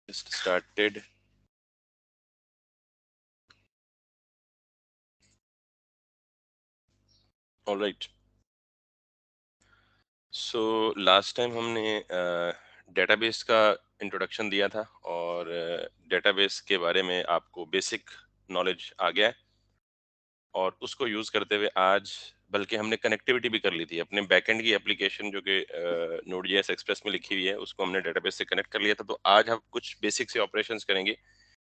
Just started. All right. So last time हमने database का introduction दिया था और डेटाबेस के बारे में आपको बेसिक नॉलेज आ गया है और उसको यूज़ करते हुए आज बल्कि हमने कनेक्टिविटी भी कर ली थी अपने बैकएंड की एप्लीकेशन जो कि नोड.जेएस एक्सप्रेस में लिखी हुई है उसको हमने डेटाबेस से कनेक्ट कर लिया था। तो आज हम कुछ बेसिक से ऑपरेशंस करेंगे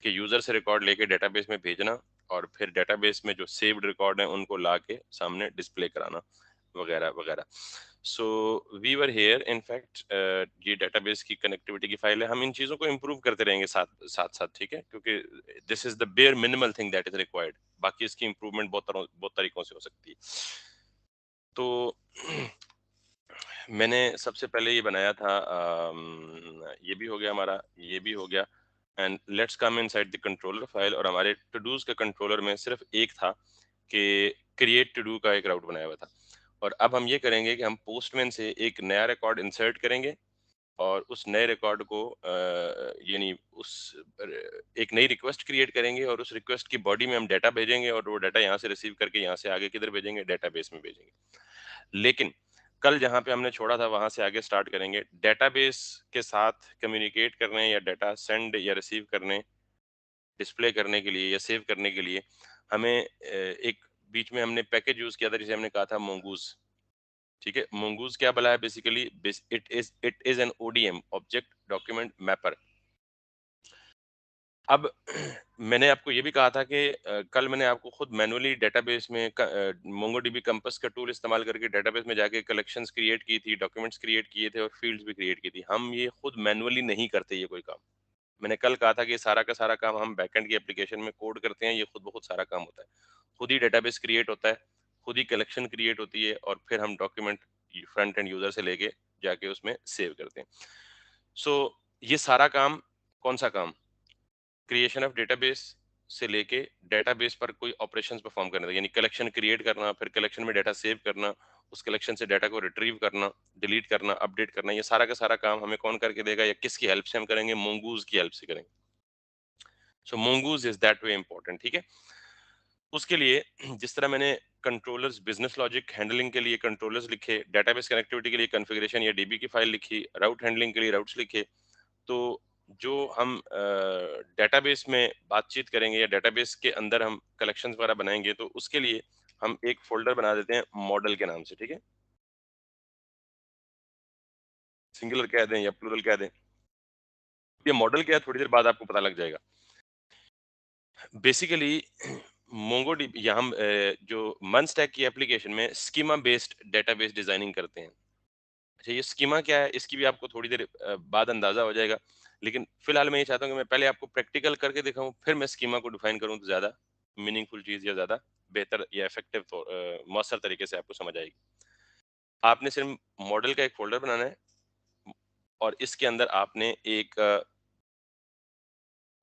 कि यूजर से रिकॉर्ड लेके डेटाबेस में भेजना और फिर डेटाबेस में जो सेव्ड रिकॉर्ड है उनको ला के सामने डिस्प्ले कराना वगैरह वगैरह। So we were here in fact ये डेटाबेस की कनेक्टिविटी की फाइल है। हम इन चीज़ों को इम्प्रूव करते रहेंगे साथ साथ साथ, ठीक है, क्योंकि this is the bare minimal thing that is required. बाकी इसकी इम्प्रूवमेंट बहुत तरीकों से हो सकती है। तो मैंने सबसे पहले ये बनाया था, ये भी हो गया हमारा, ये भी हो गया। And let's come inside the controller file. और हमारे टू डूज के कंट्रोलर में सिर्फ एक था कि क्रिएट टू डू का एक राउट बनाया हुआ था। और अब हम ये करेंगे कि हम पोस्टमैन से एक नया रिकॉर्ड इंसर्ट करेंगे और उस नए रिकॉर्ड को यानी उस एक नई रिक्वेस्ट क्रिएट करेंगे और उस रिक्वेस्ट की बॉडी में हम डाटा भेजेंगे और वो डाटा यहाँ से रिसीव करके यहाँ से आगे किधर भेजेंगे, डेटाबेस में भेजेंगे। लेकिन कल जहाँ पे हमने छोड़ा था वहां से आगे स्टार्ट करेंगे। डेटाबेस के साथ कम्युनिकेट करने या डाटा सेंड या रिसीव करने, डिस्प्ले करने के लिए या सेव करने के लिए हमें एक बीच में हमने पैकेज यूज किया था जिसे हमने कहा था मोंगूज। ठीक है, मोंगूज क्या भला है? Basically it is an ODM, object document mapper. अब मैंने आपको ये भी कहा था कि कल मैंने आपको खुद मैनुअली डेटाबेस में मोंगोडीबी कंपास का टूल इस्तेमाल करके डेटाबेस में जाके कलेक्शंस क्रिएट की थी, डॉक्यूमेंट्स क्रिएट किए थे और फील्ड्स भी क्रिएट की थी। हम ये खुद मैनुअली नहीं करते ये कोई काम। मैंने कल कहा था कि ये सारा का सारा काम हम बैकएंड की एप्लीकेशन में कोड करते हैं, ये खुद बहुत सारा काम होता है। खुद ही डेटाबेस क्रिएट होता है, खुद ही कलेक्शन क्रिएट होती है और फिर हम डॉक्यूमेंट फ्रंट एंड यूजर से लेके जाके उसमें सेव करते हैं। सो ये सारा काम, कौन सा काम? क्रिएशन ऑफ डेटाबेस से लेके डेटाबेस पर कोई ऑपरेशंस परफॉर्म करना, यानी कलेक्शन क्रिएट करना, फिर कलेक्शन में डाटा सेव करना, उस कलेक्शन से डाटा को रिट्रीव करना, डिलीट करना, अपडेट करना, ये सारा का सारा काम हमें कौन करके देगा या किसकी हेल्प से हम करेंगे? मोंगूज की हेल्प से करेंगे। So mongoose is that way important, ठीक है। उसके लिए जिस तरह मैंने कंट्रोलर्स, बिजनेस लॉजिक हैंडलिंग के लिए कंट्रोलर्स लिखे, डेटाबेस कनेक्टिविटी के लिए कॉन्फ़िगरेशन या डीबी की फाइल लिखी, राउट हैंडलिंग के लिए राउट्स लिखे, तो जो हम डेटाबेस में बातचीत करेंगे या डेटाबेस के अंदर हम कलेक्शंस वगैरह बनाएंगे तो उसके लिए हम एक फोल्डर बना देते हैं मॉडल के नाम से, ठीक है। सिंगुलर कह दें या प्लूरल कह दें, ये मॉडल क्या है थोड़ी देर बाद आपको पता लग जाएगा। बेसिकली मोंगोडीबी या हम जो मनस्टैक की एप्लीकेशन में स्कीमा बेस्ड डेटाबेस डिजाइनिंग करते हैं। अच्छा, ये स्कीमा क्या है इसकी भी आपको थोड़ी देर बाद अंदाजा हो जाएगा। लेकिन फिलहाल मैं ये चाहता हूँ कि मैं पहले आपको प्रैक्टिकल करके दिखाऊं, फिर मैं स्कीमा को डिफाइन करूं तो ज्यादा मीनिंगफुल चीज या ज्यादा बेहतर या इफेक्टिव तो मौसर तरीके से आपको समझ आएगी। आपने सिर्फ मॉडल का एक फोल्डर बनाना है और इसके अंदर आपने एक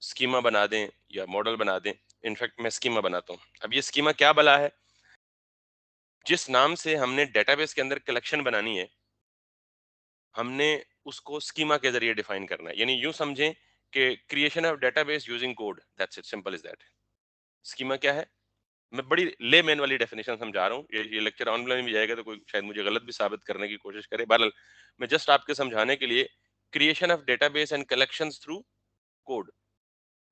स्कीमा बना दें या मॉडल बना दें। इनफैक्ट मैं स्कीमा बनाता हूँ। अब ये स्कीमा क्या भला है? जिस नाम से हमने डेटाबेस के अंदर कलेक्शन बनानी है, हमने उसको स्कीमा के जरिए डिफाइन करना है। यानी यूं समझें कि creation of database using code, that's it, simple is that. Schema क्या है? मैं बड़ी लेमैन वाली डेफिनेशन समझा रहा हूँ। ये लेक्चर ऑनलाइन भी जाएगा तो कोई शायद मुझे गलत भी साबित करने की कोशिश करे। बहरहाल मैं जस्ट आपके समझाने के लिए, creation of database and collections through code.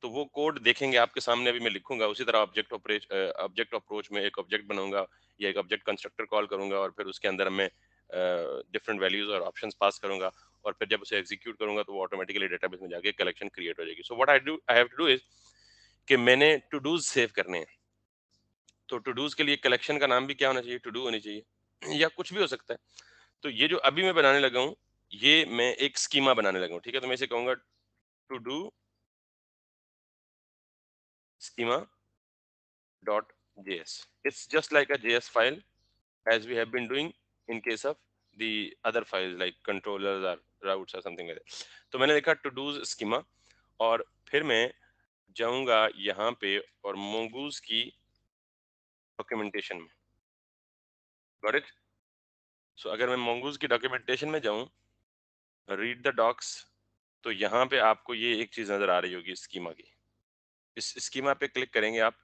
तो वो कोड देखेंगे आपके सामने, अभी मैं लिखूंगा उसी तरह ऑब्जेक्ट अप्रोच में एक ऑब्जेक्ट बनाऊंगा या एक ऑब्जेक्ट कंस्ट्रक्टर कॉल करूंगा और फिर उसके अंदर मैं डिफरेंट वैल्यूज और ऑप्शंस पास करूंगा और फिर जब उसे एग्जीक्यूट करूंगा तो वो ऑटोमेटिकली डेटाबेस में जाके कलेक्शन क्रिएट हो जाएगी। So what I have to do is कि मैंने टू डूज सेव करने हैं। तो टू डूज के लिए कलेक्शन का नाम भी क्या होना चाहिए? टू डू होनी चाहिए या कुछ भी हो सकता है। तो ये जो अभी मैं बनाने लगा हूँ, ये मैं एक स्कीमा बनाने लगा हूँ, ठीक है। तो मैं इसे कहूंगा to do schema dot js. It's just like a JS file as we have been doing in case of the other files like controllers or routes or something like that. तो मैंने लिखा to do schema और फिर मैं जाऊंगा यहाँ पे और mongoose की डॉक्यूमेंटेशन में। Got it? सो अगर मैं mongoose की डॉक्यूमेंटेशन में जाऊं, रीड द डॉक्स तो यहाँ पे आपको ये एक चीज़ नज़र आ रही होगी स्कीमा की। इस स्कीमा पे क्लिक करेंगे आप,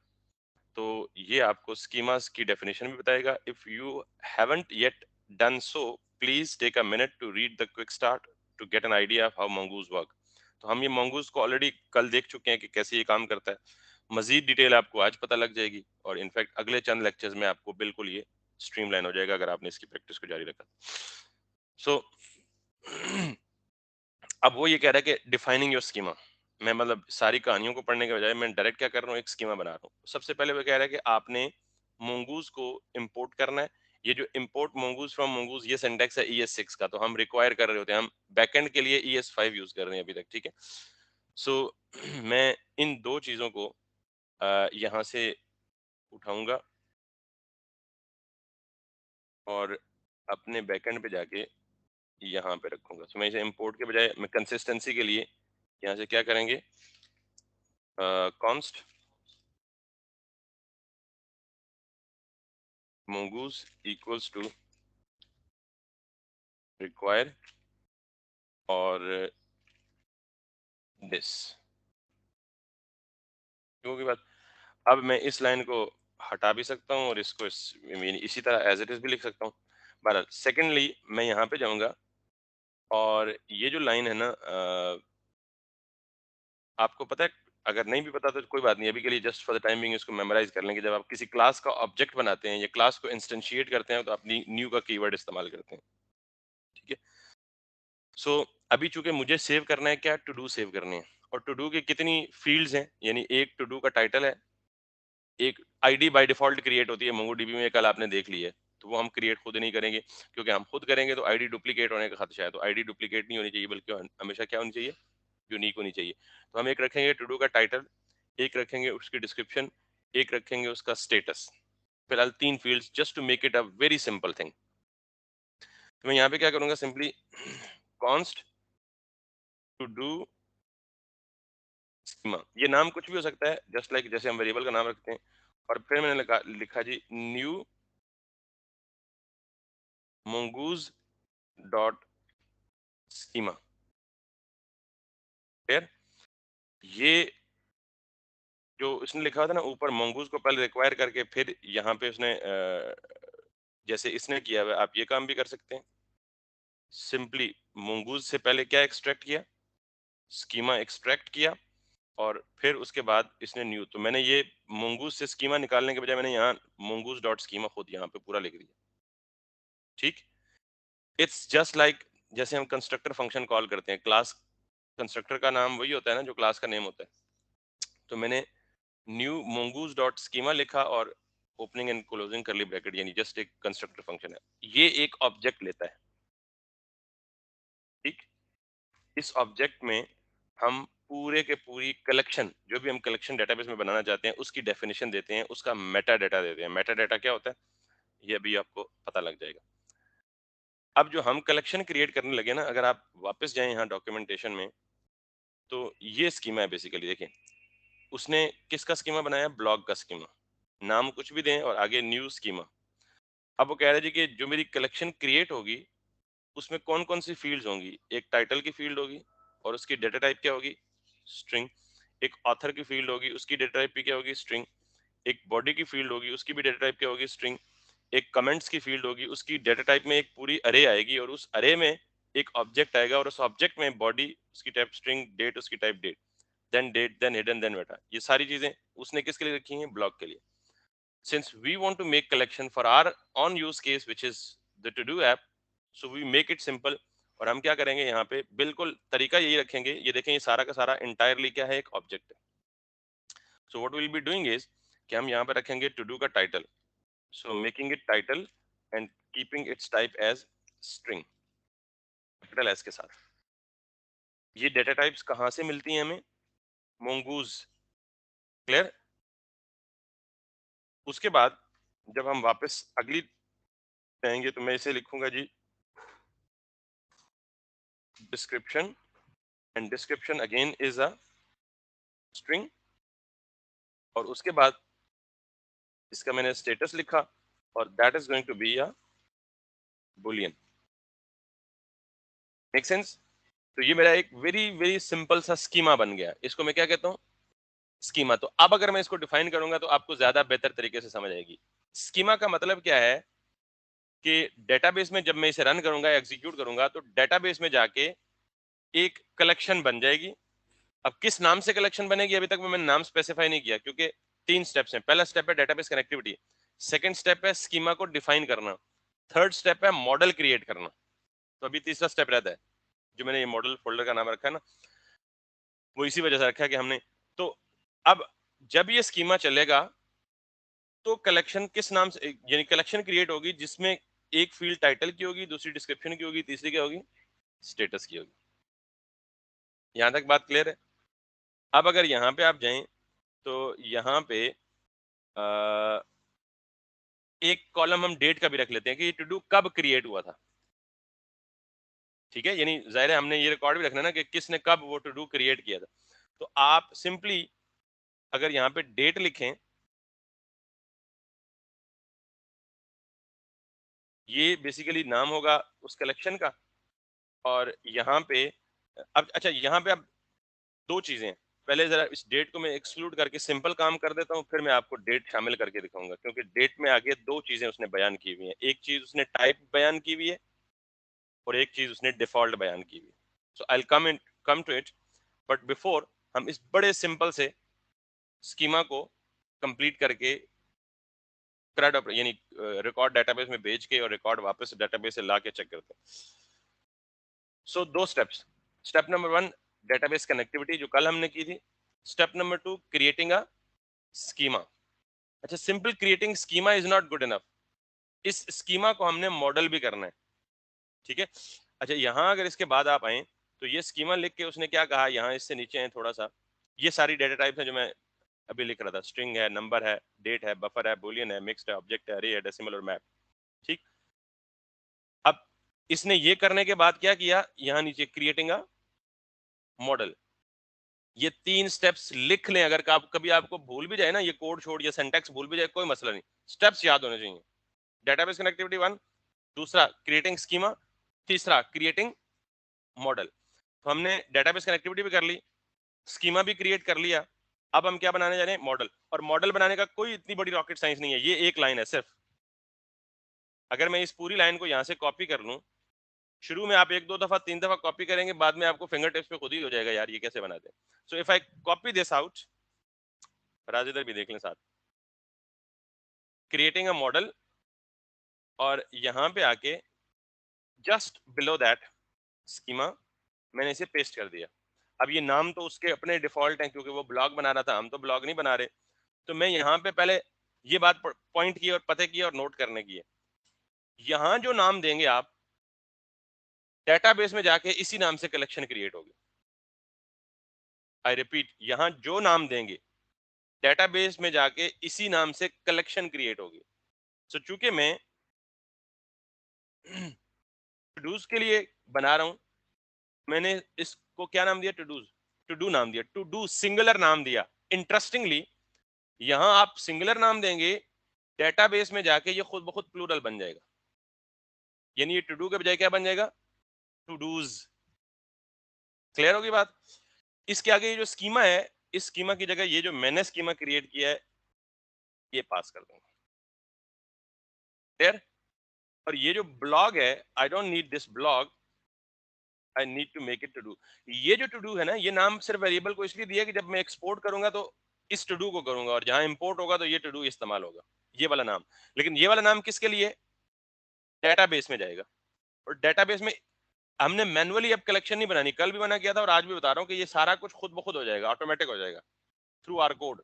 तो ये आपको स्कीमास की डेफिनेशन भी बताएगा। If you haven't yet done so, please take a minute to read the quick start to get an idea of how mongoose work. तो हम ये मंगूज को ऑलरेडी कल देख चुके हैं कि कैसे ये काम करता है। मजीद डिटेल आपको आज पता लग जाएगी और इनफैक्ट अगले चंद लेक्चर्स में आपको बिल्कुल ये स्ट्रीमलाइन हो जाएगा अगर आपने इसकी प्रैक्टिस को जारी रखा। सो अब वो ये कह रहा है कि डिफाइनिंग योर स्कीमा। मैं मतलब सारी कहानियों को पढ़ने के बजाय मैं डायरेक्ट क्या कर रहा हूँ, एक स्कीमा बना रहा हूँ। सबसे पहले वो कह रहा है कि आपने मोंगूज को इंपोर्ट करना है। ये जो इंपोर्ट मोंगूज फ्रॉम मोंगूज, ये सिंटैक्स है ES6 का, तो हम रिक्वायर कर रहे होते हैं, हम बैकएंड के लिए ES5 यूज कर रहे हैं अभी तक, ठीक है। सो मैं इन दो चीजों को यहाँ से उठाऊंगा और अपने बैकएंड पे जाके यहाँ पे रखूंगा। तो मैं इसे इंपोर्ट के बजाय मैं कंसिस्टेंसी के लिए यहाँ से क्या करेंगे, const mongoose equals to require और this, क्योंकि बात, अब मैं इस लाइन को हटा भी सकता हूँ और इसको इसी तरह एज इट इज भी लिख सकता हूँ। बहरहाल सेकेंडली मैं यहाँ पे जाऊंगा और ये जो लाइन है ना, आपको पता है, अगर नहीं भी पता तो कोई बात नहीं, अभी के लिए just for the time being इसको मेमोराइज कर लेंगे। जब आप किसी क्लास का ऑब्जेक्ट बनाते हैं या क्लास को इंस्टेंशिएट करते हैं तो अपनी न्यू का कीवर्ड इस्तेमाल करते हैं, ठीक है। सो अभी चूंकि मुझे सेव करना है, क्या टू डू सेव करने हैं, और टू डू की कितनी फील्ड्स हैं, यानी एक टू डू का टाइटल है, एक आईडी बाय डिफॉल्ट क्रिएट होती है मोंगोडीबी में, कल आपने देख ली है, तो वो हम क्रिएट खुद नहीं करेंगे, क्योंकि हम खुद करेंगे तो आईडी डुप्लीकेट होने का खदशा है। तो आईडी डुप्लीकेट नहीं होनी चाहिए, बल्कि हमेशा क्या होनी चाहिए, यूनिक होनी चाहिए। तो हम एक रखेंगे टू डू का टाइटल, एक रखेंगे उसकी डिस्क्रिप्शन, एक रखेंगे उसका स्टेटस। फिलहाल 3 fields, just to make it a very simple thing. तो मैं यहाँ पे क्या करूंगा, simply const to do schema, ये नाम कुछ भी हो सकता है, जस्ट लाइक जैसे हम वेरिएबल का नाम रखते हैं। और फिर मैंने लिखा जी न्यू mongoose डॉट स्कीमा। फिर ये जो इसने लिखा था ना ऊपर, mongoose को पहले रिक्वायर करके फिर यहाँ पे उसने जैसे इसने किया हुआ, आप ये काम भी कर सकते हैं। सिंपली mongoose से पहले क्या एक्सट्रैक्ट किया, स्कीमा एक्सट्रैक्ट किया, और फिर उसके बाद इसने न्यू। तो मैंने ये mongoose से स्कीमा निकालने के बजाय मैंने यहाँ mongoose डॉट स्कीमा खुद यहाँ पे पूरा लिख दिया, ठीक। इट्स जस्ट लाइक जैसे हम कंस्ट्रक्टर फंक्शन कॉल करते हैं, क्लास कंस्ट्रक्टर का नाम वही होता है ना जो क्लास का नेम होता है। तो मैंने न्यू mongoose डॉट स्कीमा लिखा और ओपनिंग एंड क्लोजिंग करली ब्रैकेट, यानी जस्ट एक कंस्ट्रक्टर फंक्शन है, ये एक ऑब्जेक्ट लेता है, ठीक। इस ऑब्जेक्ट में हम पूरे के पूरी कलेक्शन, जो भी हम कलेक्शन डेटाबेस में बनाना चाहते हैं उसकी डेफिनेशन देते हैं, उसका मेटा डाटा देते हैं। मेटा डाटा क्या होता है ये अभी आपको पता लग जाएगा। अब जो हम कलेक्शन क्रिएट करने लगे ना, अगर आप वापस जाएं यहाँ डॉक्यूमेंटेशन में, तो ये स्कीमा है बेसिकली। देखिए उसने किसका स्कीमा बनाया, ब्लॉग का स्कीमा, नाम कुछ भी दें और आगे न्यू स्कीमा। अब वो कह रहे हैं जी कि जो मेरी कलेक्शन क्रिएट होगी उसमें कौन कौन सी फील्ड्स होंगी, एक टाइटल की फील्ड होगी और उसकी डेटा टाइप क्या होगी, स्ट्रिंग। एक ऑथर की फील्ड होगी, उसकी डेटा टाइप भी क्या होगी, स्ट्रिंग। एक बॉडी की फील्ड होगी, उसकी भी डेटा टाइप क्या होगी, स्ट्रिंग। एक कमेंट्स की फील्ड होगी, उसकी डेटा टाइप में एक पूरी अरे आएगी और उस अरे में एक ऑब्जेक्ट आएगा और उस ऑब्जेक्ट में बॉडी उसकी टाइप स्ट्रिंग, डेट उसकी type date, then hidden, then meta. ये सारी चीजें उसने किसके लिए रखी हैं, ब्लॉग के लिए। Since we want to make collection for our on use case which is the to do app, so we make it simple। और हम क्या करेंगे यहाँ पे, बिल्कुल तरीका यही रखेंगे। ये देखें ये सारा का सारा इंटायरली क्या है, एक ऑब्जेक्ट है। So what will be doing is कि हम यहाँ पे रखेंगे टू डू का title, so making it title and keeping its type as string, capital S के साथ। ये डेटा टाइप्स कहाँ से मिलती हैं हमें, मोंगूज, क्लियर। उसके बाद जब हम वापस अगली जाएंगे तो मैं इसे लिखूंगा जी description, and description again is a string. और उसके बाद इसका मैंने स्टेटस लिखा और that is going to be a boolean. Make sense. तो ये मेरा एक वेरी वेरी सिंपल सा स्कीमा बन गया, इसको मैं क्या कहता हूँ, स्कीमा। तो अब अगर मैं इसको डिफाइन करूंगा तो आपको ज्यादा बेहतर तरीके से समझ आएगी। स्कीमा का मतलब क्या है कि डेटाबेस में जब मैं इसे रन करूंगा, एग्जीक्यूट करूंगा, तो डेटाबेस में जाके एक कलेक्शन बन जाएगी। अब किस नाम से कलेक्शन बनेगी अभी तक मैंने नाम स्पेसिफाई नहीं किया, क्योंकि 3 स्टेप्स हैं। पहला स्टेप है डेटाबेस कनेक्टिविटी, सेकंड स्टेप है स्कीमा को डिफाइन करना, थर्ड स्टेप है मॉडल क्रिएट करना। तो अभी तीसरा स्टेप रहता है, जो मैंने ये मॉडल फोल्डर का नाम रखा है ना, वो इसी वजह से रखा है कि हमने, तो अब जब ये स्कीमा चलेगा तो कलेक्शन किस नाम से, यानी कलेक्शन क्रिएट होगी जिसमें एक फील्ड टाइटल की होगी, दूसरी डिस्क्रिप्शन की होगी, तीसरी क्या होगी, स्टेटस की होगी। यहां तक बात क्लियर है? अब अगर यहाँ पे आप जाएं तो यहाँ पे अ, एक कॉलम हम डेट का भी रख लेते हैं कि टू डू कब क्रिएट हुआ था। ठीक है, यानी जाहिर है हमने ये रिकॉर्ड भी रखना है ना कि किसने कब वो टू डू क्रिएट किया था। तो आप सिंपली अगर यहाँ पे डेट लिखें, ये बेसिकली नाम होगा उस कलेक्शन का। और यहाँ पे अब अच्छा, यहाँ पे अब दो चीजें, पहले जरा इस डेट को मैं एक्सक्लूड करके सिंपल काम कर देता हूँ, फिर मैं आपको डेट शामिल करके दिखाऊंगा, क्योंकि डेट में आगे दो चीजें उसने बयान की हुई हैं। एक चीज उसने टाइप बयान की हुई है और एक चीज उसने डिफॉल्ट बयान की हुई है। So I come to it, but before हम इस बड़े सिंपल से स्कीमा को कंप्लीट करके CRUD यानी रिकॉर्ड डेटाबेस में भेज के और रिकॉर्ड वापस डेटाबेस से ला के चेक करते हैं। सो दो steps, step number 1 database connectivity जो कल हमने की थी, step number 2 creating a schema. अच्छा, simple creating schema is not good enough, इस स्कीमा को हमने मॉडल भी करना है। ठीक है, अच्छा यहाँ अगर इसके बाद आप आए तो ये स्कीमा लिख के उसने क्या कहा, यहाँ इससे नीचे है थोड़ा सा, ये सारी डेटा टाइप्स है जो मैं अभी लिख रहा था, स्ट्रिंग है, नंबर है, डेट है, बफर है, बुलियन है, मिक्स्ड है, ऑब्जेक्ट है, अरे है, डेसिमल और मैप। ठीक, अब इसने ये करने के बाद क्या किया, यहाँ नीचे क्रिएटिंग अ मॉडल, ये 3 स्टेप्स लिख लें। अगर कभी आपको भूल भी जाए ना, ये कोड छोड़ या सिंटैक्स भूल भी जाए, कोई मसला नहीं, स्टेप्स याद होने चाहिए। डेटाबेस कनेक्टिविटी 1, दूसरा क्रिएटिंग स्कीमा, तीसरा क्रिएटिंग मॉडल। तो हमने डेटाबेस कनेक्टिविटी भी कर ली, स्कीमा भी क्रिएट कर लिया, अब हम क्या बनाने जा रहे हैं, मॉडल। और मॉडल बनाने का कोई इतनी बड़ी रॉकेट साइंस नहीं है, ये एक लाइन है सिर्फ। अगर मैं इस पूरी लाइन को यहाँ से कॉपी कर लूँ, शुरू में आप 1 2 दफा 3 दफा कॉपी करेंगे, बाद में आपको फिंगर टिप्स पे खुद ही हो जाएगा यार ये कैसे बनाते हैं। So if I copy this out, Raj इधर भी देख लें साथ, क्रिएटिंग अ मॉडल, और यहाँ पे आके जस्ट बिलो दैट स्कीमा मैंने इसे पेस्ट कर दिया। अब ये नाम तो उसके अपने डिफॉल्ट हैं, क्योंकि वो ब्लॉग बना रहा था, हम तो ब्लॉग नहीं बना रहे। तो मैं यहाँ पे पहले ये बात पॉइंट की और पते की और नोट करने की है, यहाँ जो नाम देंगे आप डेटाबेस में जाके इसी नाम से कलेक्शन क्रिएट होगी। आई रिपीट, यहाँ जो नाम देंगे डेटाबेस में जाके इसी नाम से कलेक्शन क्रिएट होगी। सो चूंकि मैं टू डूज के लिए बना रहा हूं, मैंने इसको क्या नाम दिया, टू डूज, टू डू नाम दिया, टू डू सिंगुलर नाम दिया। इंटरेस्टिंगली यहां आप सिंगुलर नाम देंगे, डेटाबेस में जाके ये खुद ब खुद प्लूरल बन जाएगा, यानी ये टू डू के बजाय क्या बन जाएगा, टू डूज। क्लियर होगी बात? इसके आगे ये जो स्कीमा है, इस स्कीमा की जगह ये जो मैंने स्कीमा क्रिएट किया है ये पास कर दूंगा। क्लियर? और ये जो ब्लॉग है, I don't need this blog, I need to make it to do. ये जो टू डू है ना, ये नाम सिर्फ वेरिएबल को इसलिए दिया कि जब मैं एक्सपोर्ट करूंगा तो इस टू डू को करूंगा, और जहां इंपोर्ट होगा तो ये टू डू इस्तेमाल होगा, ये वाला नाम। लेकिन ये वाला नाम किसके लिए, डेटाबेस में जाएगा। और डेटाबेस में हमने मैनुअली अब कलेक्शन नहीं बनानी, कल भी मना किया था और आज भी बता रहा हूँ कि ये सारा कुछ खुद ब खुद हो जाएगा, ऑटोमेटिक हो जाएगा थ्रू आर कोड।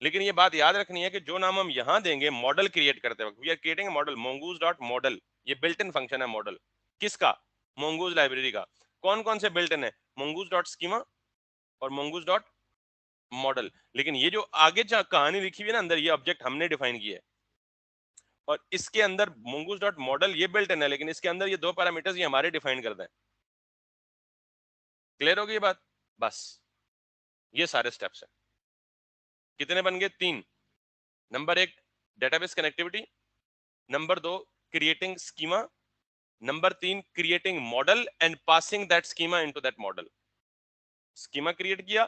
लेकिन ये बात याद रखनी है कि जो नाम हम यहाँ देंगे मॉडल क्रिएट करते वक्त, we are creating model, mongoose dot model, ये बिल्ट इन फंक्शन है मॉडल किसका, mongoose लाइब्रेरी का। कौन कौन से बिल्ट इन है, mongoose डॉट स्कीमा और mongoose डॉट मॉडल। लेकिन ये जो आगे कहानी लिखी हुई है ना अंदर, ये ऑब्जेक्ट हमने डिफाइन किया है, और इसके अंदर mongoose डॉट मॉडल ये बिल्ट इन है, लेकिन इसके अंदर ये दो पैरामीटर्स ये हमारे डिफाइन करते हैं। क्लियर होगी ये बात? बस ये सारे स्टेप्स है। कितने बन गए, 3। Number 1 database connectivity, number 2 creating schema, number 3, creating model and passing that schema into that model. Schema create किया,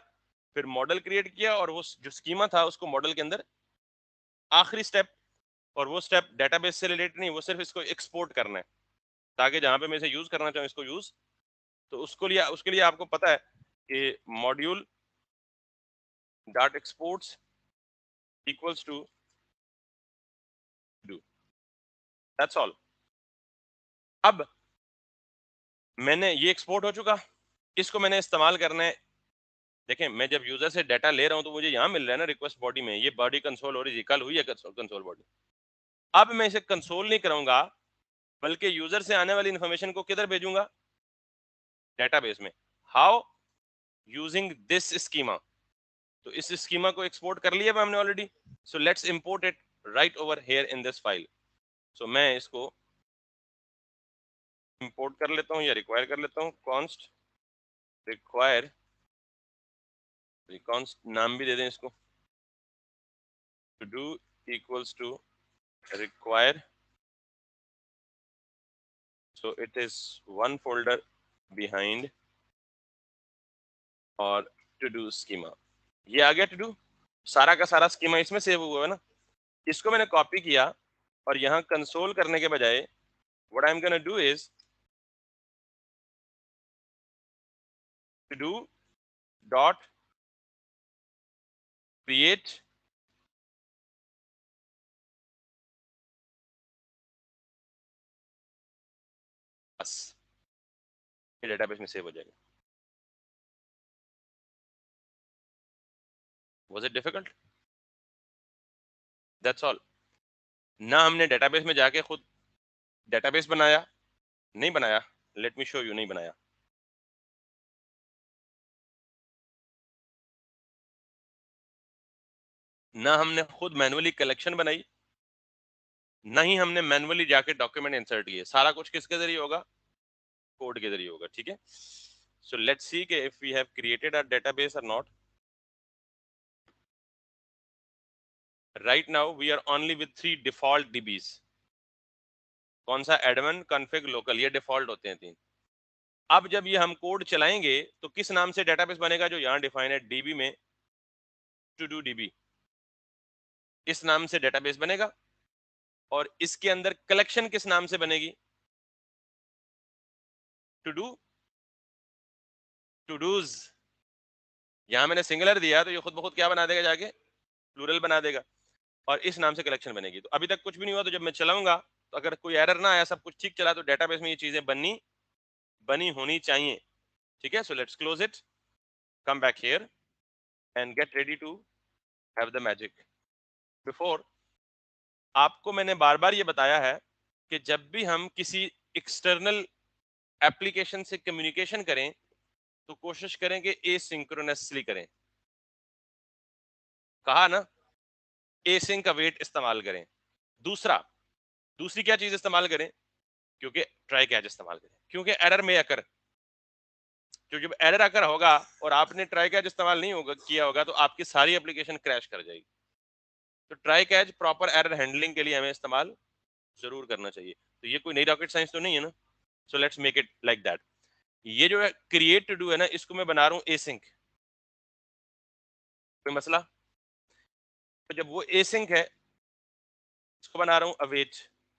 फिर मॉडल क्रिएट किया, और वो जो स्कीमा था उसको मॉडल के अंदर आखिरी स्टेप, और वो स्टेप डेटाबेस से रिलेटेड नहीं, वो सिर्फ इसको एक्सपोर्ट करना है ताकि जहां पे मैं इसे यूज करना चाहूँ इसको यूज। तो उसके लिए आपको पता है कि module dot exports equals to do, that's all. अब मैंने ये एक्सपोर्ट हो चुका, इसको मैंने इस्तेमाल करना है। देखें, मैं जब यूजर से डाटा ले रहा हूं तो मुझे यहाँ मिल रहा है ना रिक्वेस्ट बॉडी में, ये बॉडी कंसोल हो रही है, कल हुई है कंसोल बॉडी। अब मैं इसे कंसोल नहीं करूंगा, बल्कि यूजर से आने वाली इंफॉर्मेशन को किधर भेजूंगा, डेटाबेस में। How, using this schema. तो इस स्कीमा को एक्सपोर्ट कर लिया हमने already. So let's import it right over here in this file. So मैं इसको इंपोर्ट कर लेता हूँ या रिक्वायर कर लेता हूँ, कॉन्स्ट रिक्वायर, कॉन्स्ट नाम भी दे दें इसको, to do equals to require, so it is one folder behind और to do schema। ये आ गया to do, सारा का सारा स्कीमा इसमें सेव हुआ है ना। इसको मैंने कॉपी किया और यहाँ कंसोल करने के बजाय what I'm gonna do is to do dot create, बस ये डेटाबेस में सेव हो जाएगा। Was it difficult? That's all। ना हमने डेटाबेस में जाके खुद डेटाबेस बनाया, नहीं बनाया, लेट मी शो यू, नहीं बनाया। ना हमने खुद मैनुअली कलेक्शन बनाई, ना ही हमने मैनुअली जाके डॉक्यूमेंट इंसर्ट किए। सारा कुछ किसके जरिए होगा, कोड के जरिए होगा। ठीक है, सो लेट्स सी कि if we have created a database और not. Right now we are only with 3 default DBs. कौन सा, एडमिन, कॉन्फ़िग, लोकल, ये डिफॉल्ट होते हैं 3। अब जब ये हम कोड चलाएंगे तो किस नाम से डेटाबेस बनेगा, जो यहाँ डिफाइन है डीबी में, टू डू डीबी, इस नाम से डेटाबेस बनेगा। और इसके अंदर कलेक्शन किस नाम से बनेगी, टू डू, टू डूज। यहाँ मैंने सिंगुलर दिया तो ये खुद ब खुद क्या बना देगा, जाके प्लूरल बना देगा, और इस नाम से कलेक्शन बनेगी। तो अभी तक कुछ भी नहीं हुआ, तो जब मैं चलाऊंगा तो अगर कोई एरर ना आया, सब कुछ ठीक चला, तो डेटाबेस में ये चीजें बनी बनी होनी चाहिए। ठीक है, so let's close it, come back here and get ready to have the magic. Before, आपको मैंने बार बार ये बताया है कि जब भी हम किसी एक्सटर्नल एप्लीकेशन से कम्युनिकेशन करें तो कोशिश करें कि एसिंक्रोनसली करें। कहा ना, एसिंक अवेट इस्तेमाल करें। दूसरा, दूसरी क्या चीज इस्तेमाल करें, क्योंकि ट्राई कैच इस्तेमाल करें, क्योंकि एरर में अकर, जो जब एरर अकर होगा और आपने ट्राई कैच इस्तेमाल नहीं होगा किया होगा तो आपकी सारी एप्लीकेशन क्रैश कर जाएगी। तो try catch proper error handling के लिए हमें इस्तेमाल जरूर करना चाहिए। तो ये कोई नई रॉकेट साइंस तो नहीं है ना। So let's make it like that. ये जो है क्रिएट टू डू है ना, इसको मैं बना रहा हूँ एसिंक। कोई मसला, तो जब वो एसिंक है, इसको बना रहा हूँ अवेट।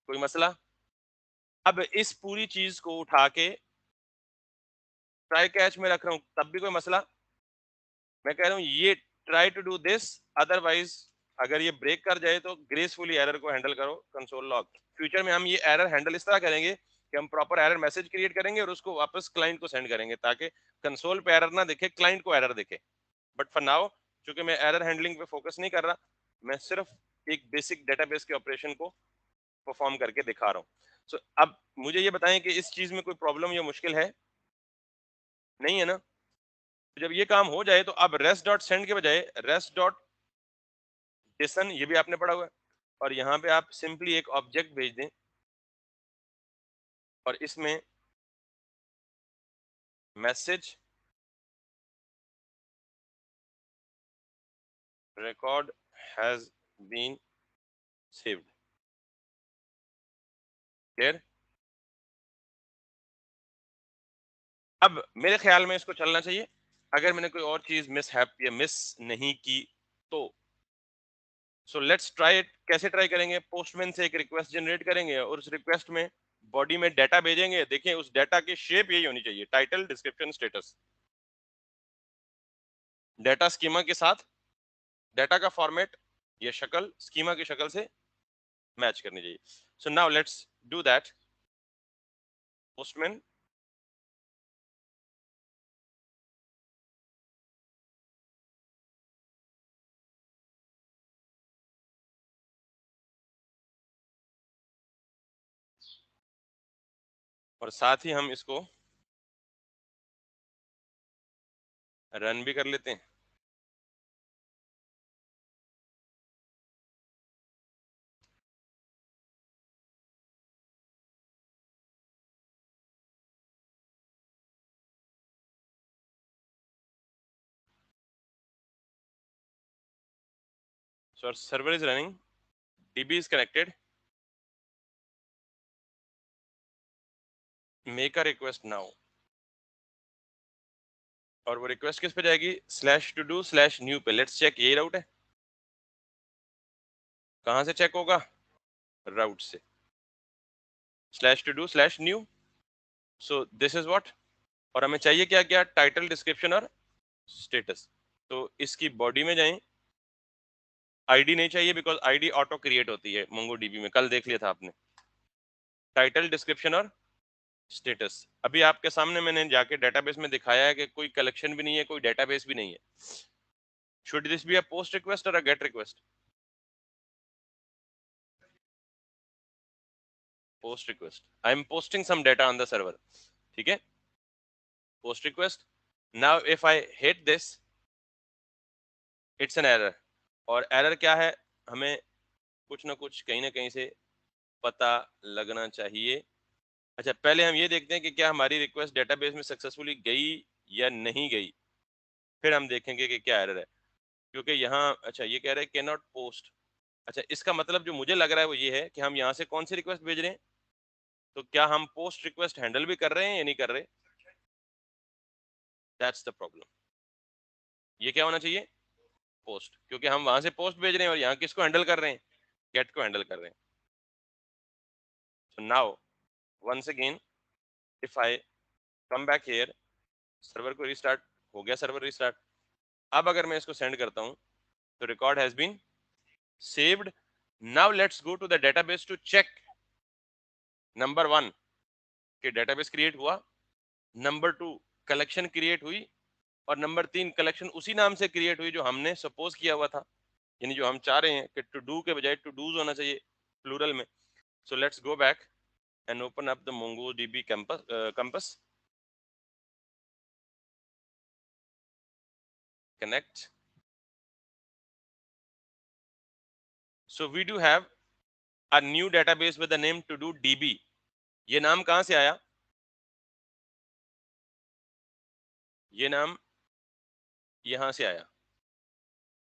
कोई मसला। अब इस पूरी चीज को उठा के ट्राई कैच में रख रहा हूँ, तब भी कोई मसला। मैं कह रहा हूँ ये try to do this, otherwise अगर ये ब्रेक कर जाए तो ग्रेसफुली एरर को हैंडल करो, कंसोल लॉग। फ्यूचर में हम ये एरर हैंडल इस तरह करेंगे कि हम प्रॉपर एरर मैसेज क्रिएट करेंगे और उसको वापस क्लाइंट को सेंड करेंगे, ताकि कंसोल पे एरर ना दिखे, क्लाइंट को एरर दिखे। बट फॉर नाउ, चूंकि मैं एरर हैंडलिंग पे फोकस नहीं कर रहा, मैं सिर्फ एक बेसिक डेटाबेस के ऑपरेशन को परफॉर्म करके दिखा रहा हूँ। सो अब मुझे ये बताएं कि इस चीज में कोई प्रॉब्लम या मुश्किल है, नहीं है ना। तो जब ये काम हो जाए तो अब रेस्ट डॉट सेंड के बजाय रेस्ट डॉट जेसन, ये भी आपने पढ़ा हुआ है, और यहाँ पे आप सिंपली एक ऑब्जेक्ट भेज दें और इसमें message record has been saved. Clear. अब मेरे ख्याल में इसको चलना चाहिए, अगर मैंने कोई और चीज मिस नहीं की तो। So let's try it. कैसे ट्राई करेंगे? पोस्टमैन से एक रिक्वेस्ट जनरेट करेंगे और उस रिक्वेस्ट में बॉडी में डाटा भेजेंगे। देखिए उस डाटा की शेप यही होनी चाहिए, title, description, status. Data schema के साथ डाटा का फॉर्मेट, ये शक्ल स्कीमा की शक्ल से मैच करनी चाहिए। सो now let's do that. Postman, और साथ ही हम इसको रन भी कर लेते हैं। So our server is running, DB is connected, make a request now। और वो रिक्वेस्ट किस पे जाएगी? Slash to do slash new पे। लेट्स चेक, यही राउट है। कहां से चेक होगा? राउट से, slash to do slash new. So this is what. और हमें चाहिए क्या क्या? टाइटल, डिस्क्रिप्शन और स्टेटस। तो इसकी बॉडी में जाएं। आईडी नहीं चाहिए बिकॉज आईडी ऑटो क्रिएट होती है मोंगोडीबी में, कल देख लिया था आपने। टाइटल, डिस्क्रिप्शन और स्टेटस। अभी आपके सामने मैंने जाके डेटाबेस में दिखाया है कि कोई कलेक्शन भी नहीं है, कोई डेटाबेस भी नहीं है। Should this be a post request और a get request? Post request. I am posting some data on the server, ठीक है। Post request. Now if I hit this, it's an error. और एरर क्या है? हमें कुछ ना कुछ कहीं ना कहीं से पता लगना चाहिए। अच्छा, पहले हम ये देखते हैं कि क्या हमारी रिक्वेस्ट डेटाबेस में सक्सेसफुली गई या नहीं गई, फिर हम देखेंगे कि क्या एरर है। क्योंकि यहाँ अच्छा ये कह रहा है कैन नॉट पोस्ट। अच्छा, इसका मतलब जो मुझे लग रहा है वो ये है कि हम यहाँ से कौन सी रिक्वेस्ट भेज रहे हैं। तो क्या हम पोस्ट रिक्वेस्ट हैंडल भी कर रहे हैं या नहीं कर रहे? That's the problem. ये क्या होना चाहिए? पोस्ट, क्योंकि हम वहां से पोस्ट भेज रहे हैं और यहाँ किसको हैंडल कर रहे हैं? गेट को हैंडल कर रहे हैं। So now once again if I come back here, server को रिस्टार्ट, हो गया सर्वर रिस्टार्ट। अब अगर मैं इसको सेंड करता हूँ तो record has been saved। now let's go to the database to check। Number one, कि डेटाबेस क्रिएट हुआ। नंबर टू, कलेक्शन क्रिएट हुई। और नंबर तीन, कलेक्शन उसी नाम से क्रिएट हुई जो हमने सपोज किया हुआ था, यानी जो हम चाह रहे हैं कि टू डू के बजाय टू डूज होना चाहिए प्लूरल में। So let's go back and open up the MongoDB campus, connect। so we do have a new database with the name to do db। ये नाम कहां से आया? ये नाम यहां से आया।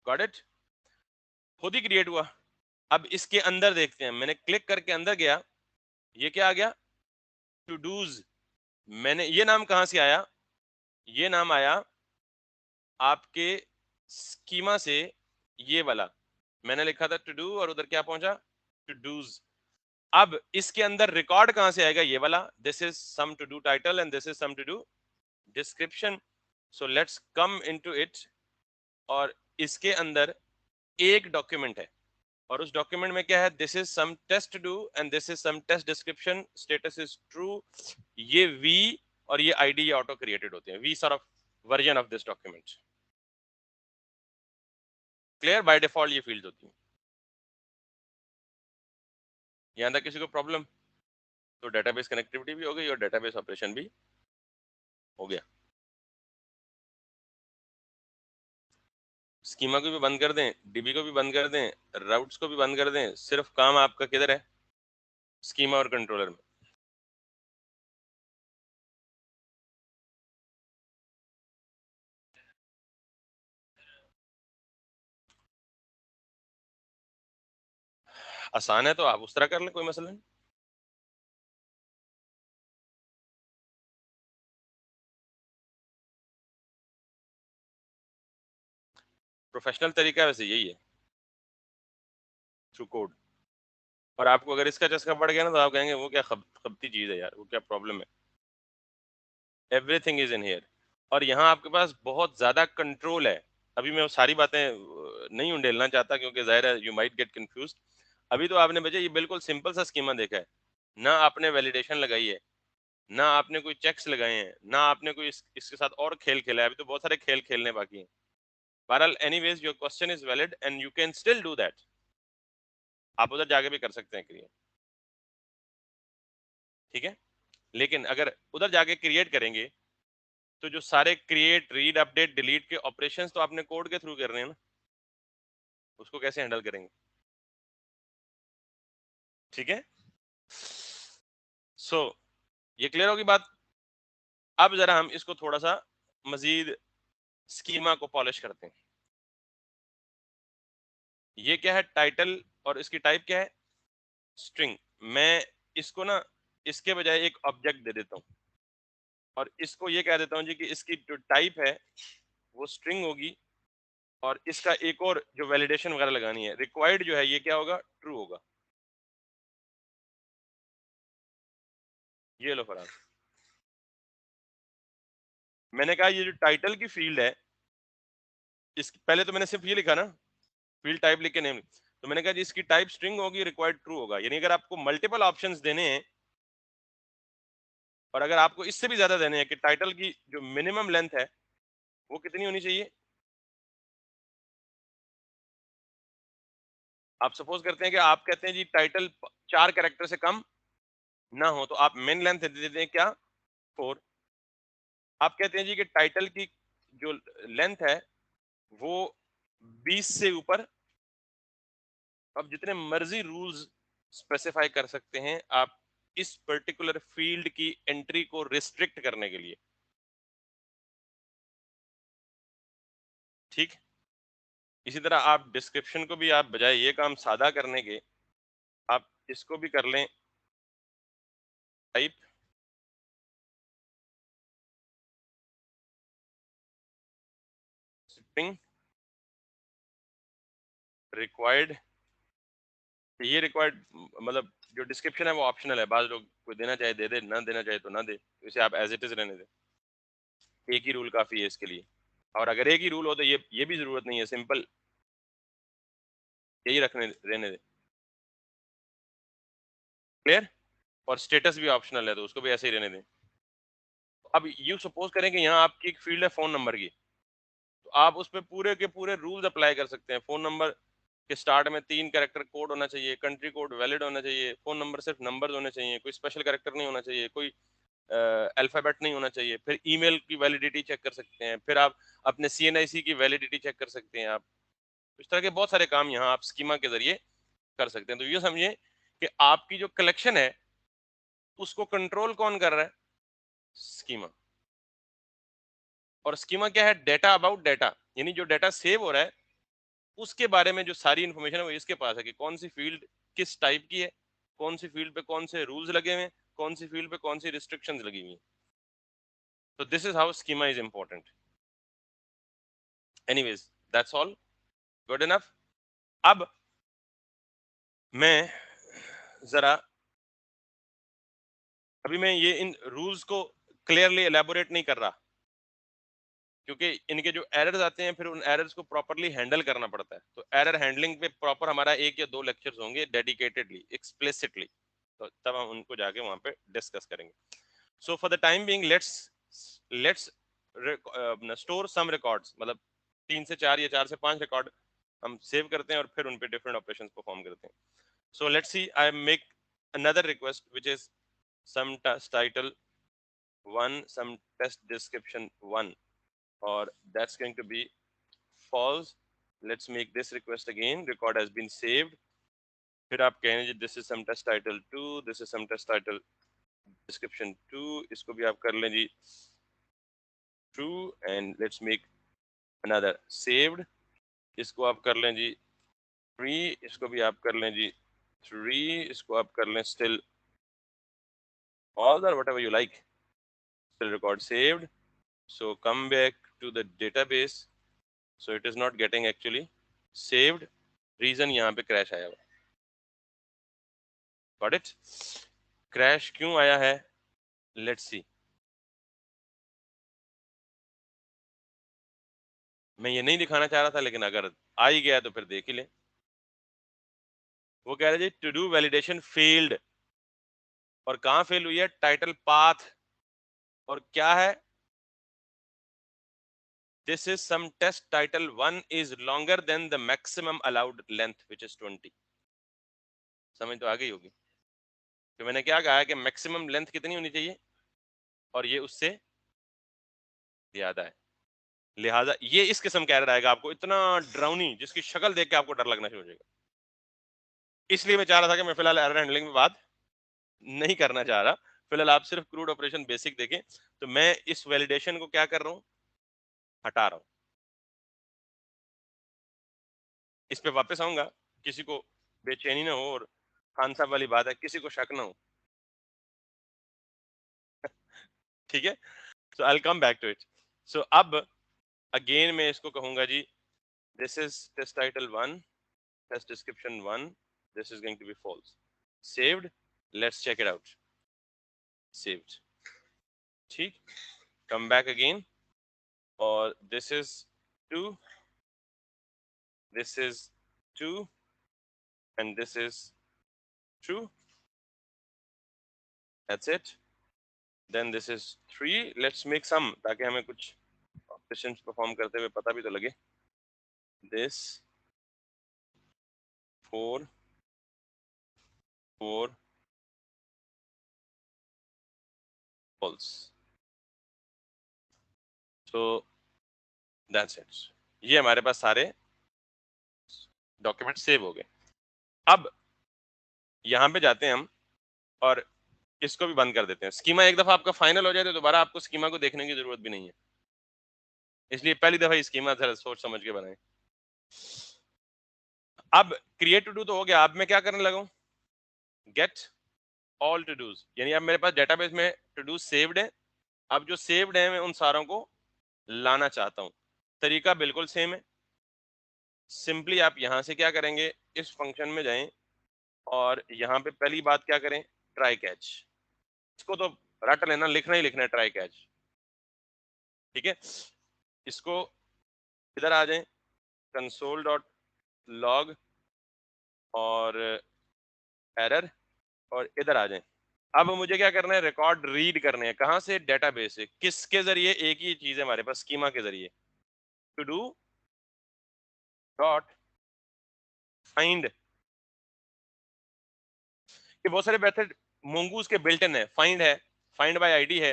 Got it? खुद ही क्रिएट हुआ। अब इसके अंदर देखते हैं। मैंने क्लिक करके अंदर गया, ये क्या आ गया? To dos. मैंने ये नाम कहां से आया? ये नाम आया आपके स्कीमा से। ये वाला मैंने लिखा था टू डू और उधर क्या पहुंचा? To dos. अब इसके अंदर रिकॉर्ड कहां से आएगा? ये वाला, this is some to do title and this is some to do description. So let's come into it. और इसके अंदर एक डॉक्यूमेंट है और उस डॉक्यूमेंट में क्या है? This is some test do and this is some test description, status is true. ये वी और ये आईडी ये ऑटो क्रिएटेड होते हैं। V sort of version of this document. Clear? By default ये फील्ड होती है। यहां तक किसी को प्रॉब्लम? तो डेटाबेस कनेक्टिविटी भी हो गई और डेटाबेस ऑपरेशन भी हो गया। स्कीमा को भी बंद कर दें, डीबी को भी बंद कर दें, राउट्स को भी बंद कर दें। सिर्फ काम आपका किधर है? स्कीमा और कंट्रोलर में। आसान है तो आप उस तरह कर लें, कोई मसला नहीं। प्रोफेशनल तरीका वैसे यही है, थ्रू कोड। और आपको अगर इसका चस्का पड़ गया ना, तो आप कहेंगे वो क्या खबती चीज़ है यार, वो क्या प्रॉब्लम है। Everything is in here. और यहाँ आपके पास बहुत ज़्यादा कंट्रोल है। अभी मैं वो सारी बातें नहीं उंडेलना चाहता, क्योंकि ज़ाहिर है यू माइट गेट कन्फ्यूज़्ड। अभी तो आपने बच्चे ये बिल्कुल सिंपल सा स्कीमा देखा है। ना आपने वैलिडेशन लगाई है, ना आपने कोई चेक्स लगाए हैं, ना आपने कोई इसके साथ और खेल खेला है। अभी तो बहुत सारे खेल खेलने बाकी हैं। बहरहाल anyways your question is valid and you can still do that. आप उधर जाके भी कर सकते हैं क्रिएट, ठीक है? लेकिन अगर उधर जाके क्रिएट करेंगे, तो जो सारे क्रिएट, रीड, अपडेट, डिलीट के ऑपरेशंस तो आपने कोड के थ्रू करने हैं ना, उसको कैसे हैंडल करेंगे? ठीक है? सो ये क्लियर होगी बात। अब जरा हम इसको थोड़ा सा मजीद स्कीमा को पॉलिश करते हैं। ये क्या है? टाइटल। और इसकी टाइप क्या है? स्ट्रिंग। मैं इसको ना इसके बजाय एक ऑब्जेक्ट दे देता हूँ, और इसको ये कह देता हूँ जी कि इसकी जो टाइप है वो स्ट्रिंग होगी, और इसका एक और जो वैलिडेशन वगैरह लगानी है, रिक्वायर्ड जो है ये क्या होगा? ट्रू होगा। ये लो फराज, मैंने कहा ये जो टाइटल की फील्ड है, इस पहले तो मैंने सिर्फ ये लिखा ना, फील्ड टाइप लिख के नेम। तो मैंने कहा जी इसकी टाइप स्ट्रिंग होगी, रिक्वायर्ड ट्रू होगा। यानी अगर आपको मल्टीपल ऑप्शंस देने हैं, और अगर आपको इससे भी ज्यादा देने हैं कि टाइटल की जो मिनिमम लेंथ है वो कितनी होनी चाहिए। आप सपोज करते हैं कि आप कहते हैं जी टाइटल 4 कैरेक्टर से कम ना हो, तो आप मिन लेंथ दे देते हैं क्या? 4। आप कहते हैं जी कि टाइटल की जो लेंथ है वो 20 से ऊपर। अब जितने मर्जी रूल्स स्पेसिफाई कर सकते हैं आप इस पर्टिकुलर फील्ड की एंट्री को रिस्ट्रिक्ट करने के लिए, ठीक। इसी तरह आप डिस्क्रिप्शन को भी, आप बजाय ये काम सादा करने के, आप इसको भी कर लें टाइप स्ट्रिंग रिक्वायर्ड। ये रिक्वायर्ड मतलब जो डिस्क्रिप्शन है वो ऑप्शनल है, बाद लोग कोई देना चाहे दे दे, ना देना चाहे तो ना दे, इसे आप एज इट इज रहने दें। एक ही रूल काफी है इसके लिए। और अगर एक ही रूल हो तो ये भी जरूरत नहीं है, सिंपल यही रखने रहने दें। क्लियर? और स्टेटस भी ऑप्शनल है, तो उसको भी ऐसे ही रहने दें। अब यू सपोज करें कि यहाँ आपकी एक फील्ड है फोन नंबर की, तो आप उस पर पूरे के पूरे रूल्स अप्लाई कर सकते हैं। फोन नंबर के स्टार्ट में 3 कैरेक्टर कोड होना चाहिए, कंट्री कोड वैलिड होना चाहिए, फोन नंबर सिर्फ नंबर होने चाहिए, कोई स्पेशल कैरेक्टर नहीं होना चाहिए, कोई अल्फाबेट नहीं होना चाहिए। फिर ईमेल की वैलिडिटी चेक कर सकते हैं, फिर आप अपने CNIC की वैलिडिटी चेक कर सकते हैं। आप इस तरह के बहुत सारे काम यहाँ आप स्कीमा के जरिए कर सकते हैं। तो ये समझिए कि आपकी जो कलेक्शन है उसको कंट्रोल कौन कर रहा है? स्कीमा। और स्कीमा क्या है? डेटा अबाउट डेटा, यानी जो डेटा सेव हो रहा है उसके बारे में जो सारी इंफॉर्मेशन है वो इसके पास है, कि कौन सी फील्ड किस टाइप की है, कौन सी फील्ड पे कौन से रूल्स लगे हुए हैं, कौन सी फील्ड पे कौन सी रिस्ट्रिक्शंस लगी हुई हैं। तो this is how schema is important. Anyways, that's all, good enough. अब मैं जरा, अभी मैं ये इन रूल्स को क्लियरली एलेबोरेट नहीं कर रहा, क्योंकि इनके जो एरर्स आते हैं फिर उन एरर्स को प्रॉपर्ली हैंडल करना पड़ता है। तो एरर हैंडलिंग पे प्रॉपर हमारा 1 या 2 लेक्चर्स होंगे डेडिकेटेडली, एक्सप्लिसिटली। तो तब हम उनको जाके वहां पे डिस्कस करेंगे। So for the time being let's store some records, मतलब 3 से 4 या 4 से 5 रिकॉर्ड हम सेव करते हैं और फिर उन पे डिफरेंट ऑपरेशंस परफॉर्म करते हैं। सो let's C, I make another request which is some title 1, some test description 1, or that's going to be false. Let's make this request again, record has been saved। फिर आप कहेंगे जी this is some test title 2, this is some test title description 2, इसको भी आप कर लें जी true, and let's make another saved। इसको आप कर लें जी 3, इसको भी आप कर लें जी 3, इसको आप कर लें still all, or whatever you like, still record saved। So come back to the database, so it is not getting actually saved, reason यहाँ पे क्रैश आया हुआ। Got it? क्रैश क्यों आया है, लेट्स सी। मैं ये नहीं दिखाना चाह रहा था, लेकिन अगर आ ही गया तो फिर देख ही ले। वो कह रहे जी टू डू वैलिडेशन फेल्ड, और कहाँ फेल हुई है, टाइटल पाथ, और क्या है, this is some test title 1 is longer than the maximum allowed length which is 20। समझ तो आ गई होगी। तो मैंने क्या कहा है कि मैक्सिमम लेंथ कितनी होनी चाहिए, और ये उससे ज्यादा है, लिहाजा ये इस किस्म का एरर आएगा आपको, इतना ड्राउनी जिसकी शक्ल देख के आपको डर लगना शुरू हो जाएगा। इसलिए मैं चाह रहा था कि मैं फिलहाल एरर हैंडलिंग में बात नहीं करना चाह रहा, फिलहाल आप सिर्फ क्रूड ऑपरेशन बेसिक देखें। तो मैं इस वैलिडेशन को क्या कर रहा हूं, हटा रहा हूं। इस पे वापस आऊंगा, किसी को बेचैनी ना हो, और खान साहब वाली बात है, किसी को शक ना हो। ठीक है, so I will come back to it. So अब अगेन मैं इसको कहूंगा जी, this is test title 1, test description 1, this is going to be false, saved, let's check it out, saved, ठीक, कम बैक अगेन, और this is 2, this is 2, and this is true, that's it, then this is 3, let's make some, ताकि हमें कुछ operations perform करते हुए पता भी तो लगे। this 4 4 false, so that's it। ये हमारे पास सारे डॉक्यूमेंट सेव हो गए। अब यहाँ पे जाते हैं हम, और इसको भी बंद कर देते हैं। स्कीमा एक दफा आपका फाइनल हो जाए तो दोबारा आपको स्कीमा को देखने की जरूरत भी नहीं है, इसलिए पहली दफा स्कीमा जरा सोच समझ के बनाएं। अब क्रिएट टू डू तो हो गया, अब मैं क्या करने लगा हूं, गेट ऑल टू डूज, यानी अब मेरे पास डेटाबेस में टू डू सेव्ड है। अब जो सेव्ड है मैं उन सारों को लाना चाहता हूं। तरीका बिल्कुल सेम है, सिंपली आप यहां से क्या करेंगे, इस फंक्शन में जाएं, और यहां पे पहली बात क्या करें, ट्राई कैच, इसको तो रट लेना, लिखना ही लिखना है, ट्राई कैच, ठीक है। इसको इधर आ जाएं, कंसोल डॉट लॉग, और एरर, और इधर आ जाएं। अब मुझे क्या करना है, रिकॉर्ड रीड करने हैं, कहां से, डेटाबेस से। किसके जरिए, एक ही चीज है हमारे पास, स्कीमा के जरिए, टू डू डॉट फाइंड, ये बहुत सारे मेथड मोंगूज के बिल्ट इन है, फाइंड है, फाइंड बाय आईडी है,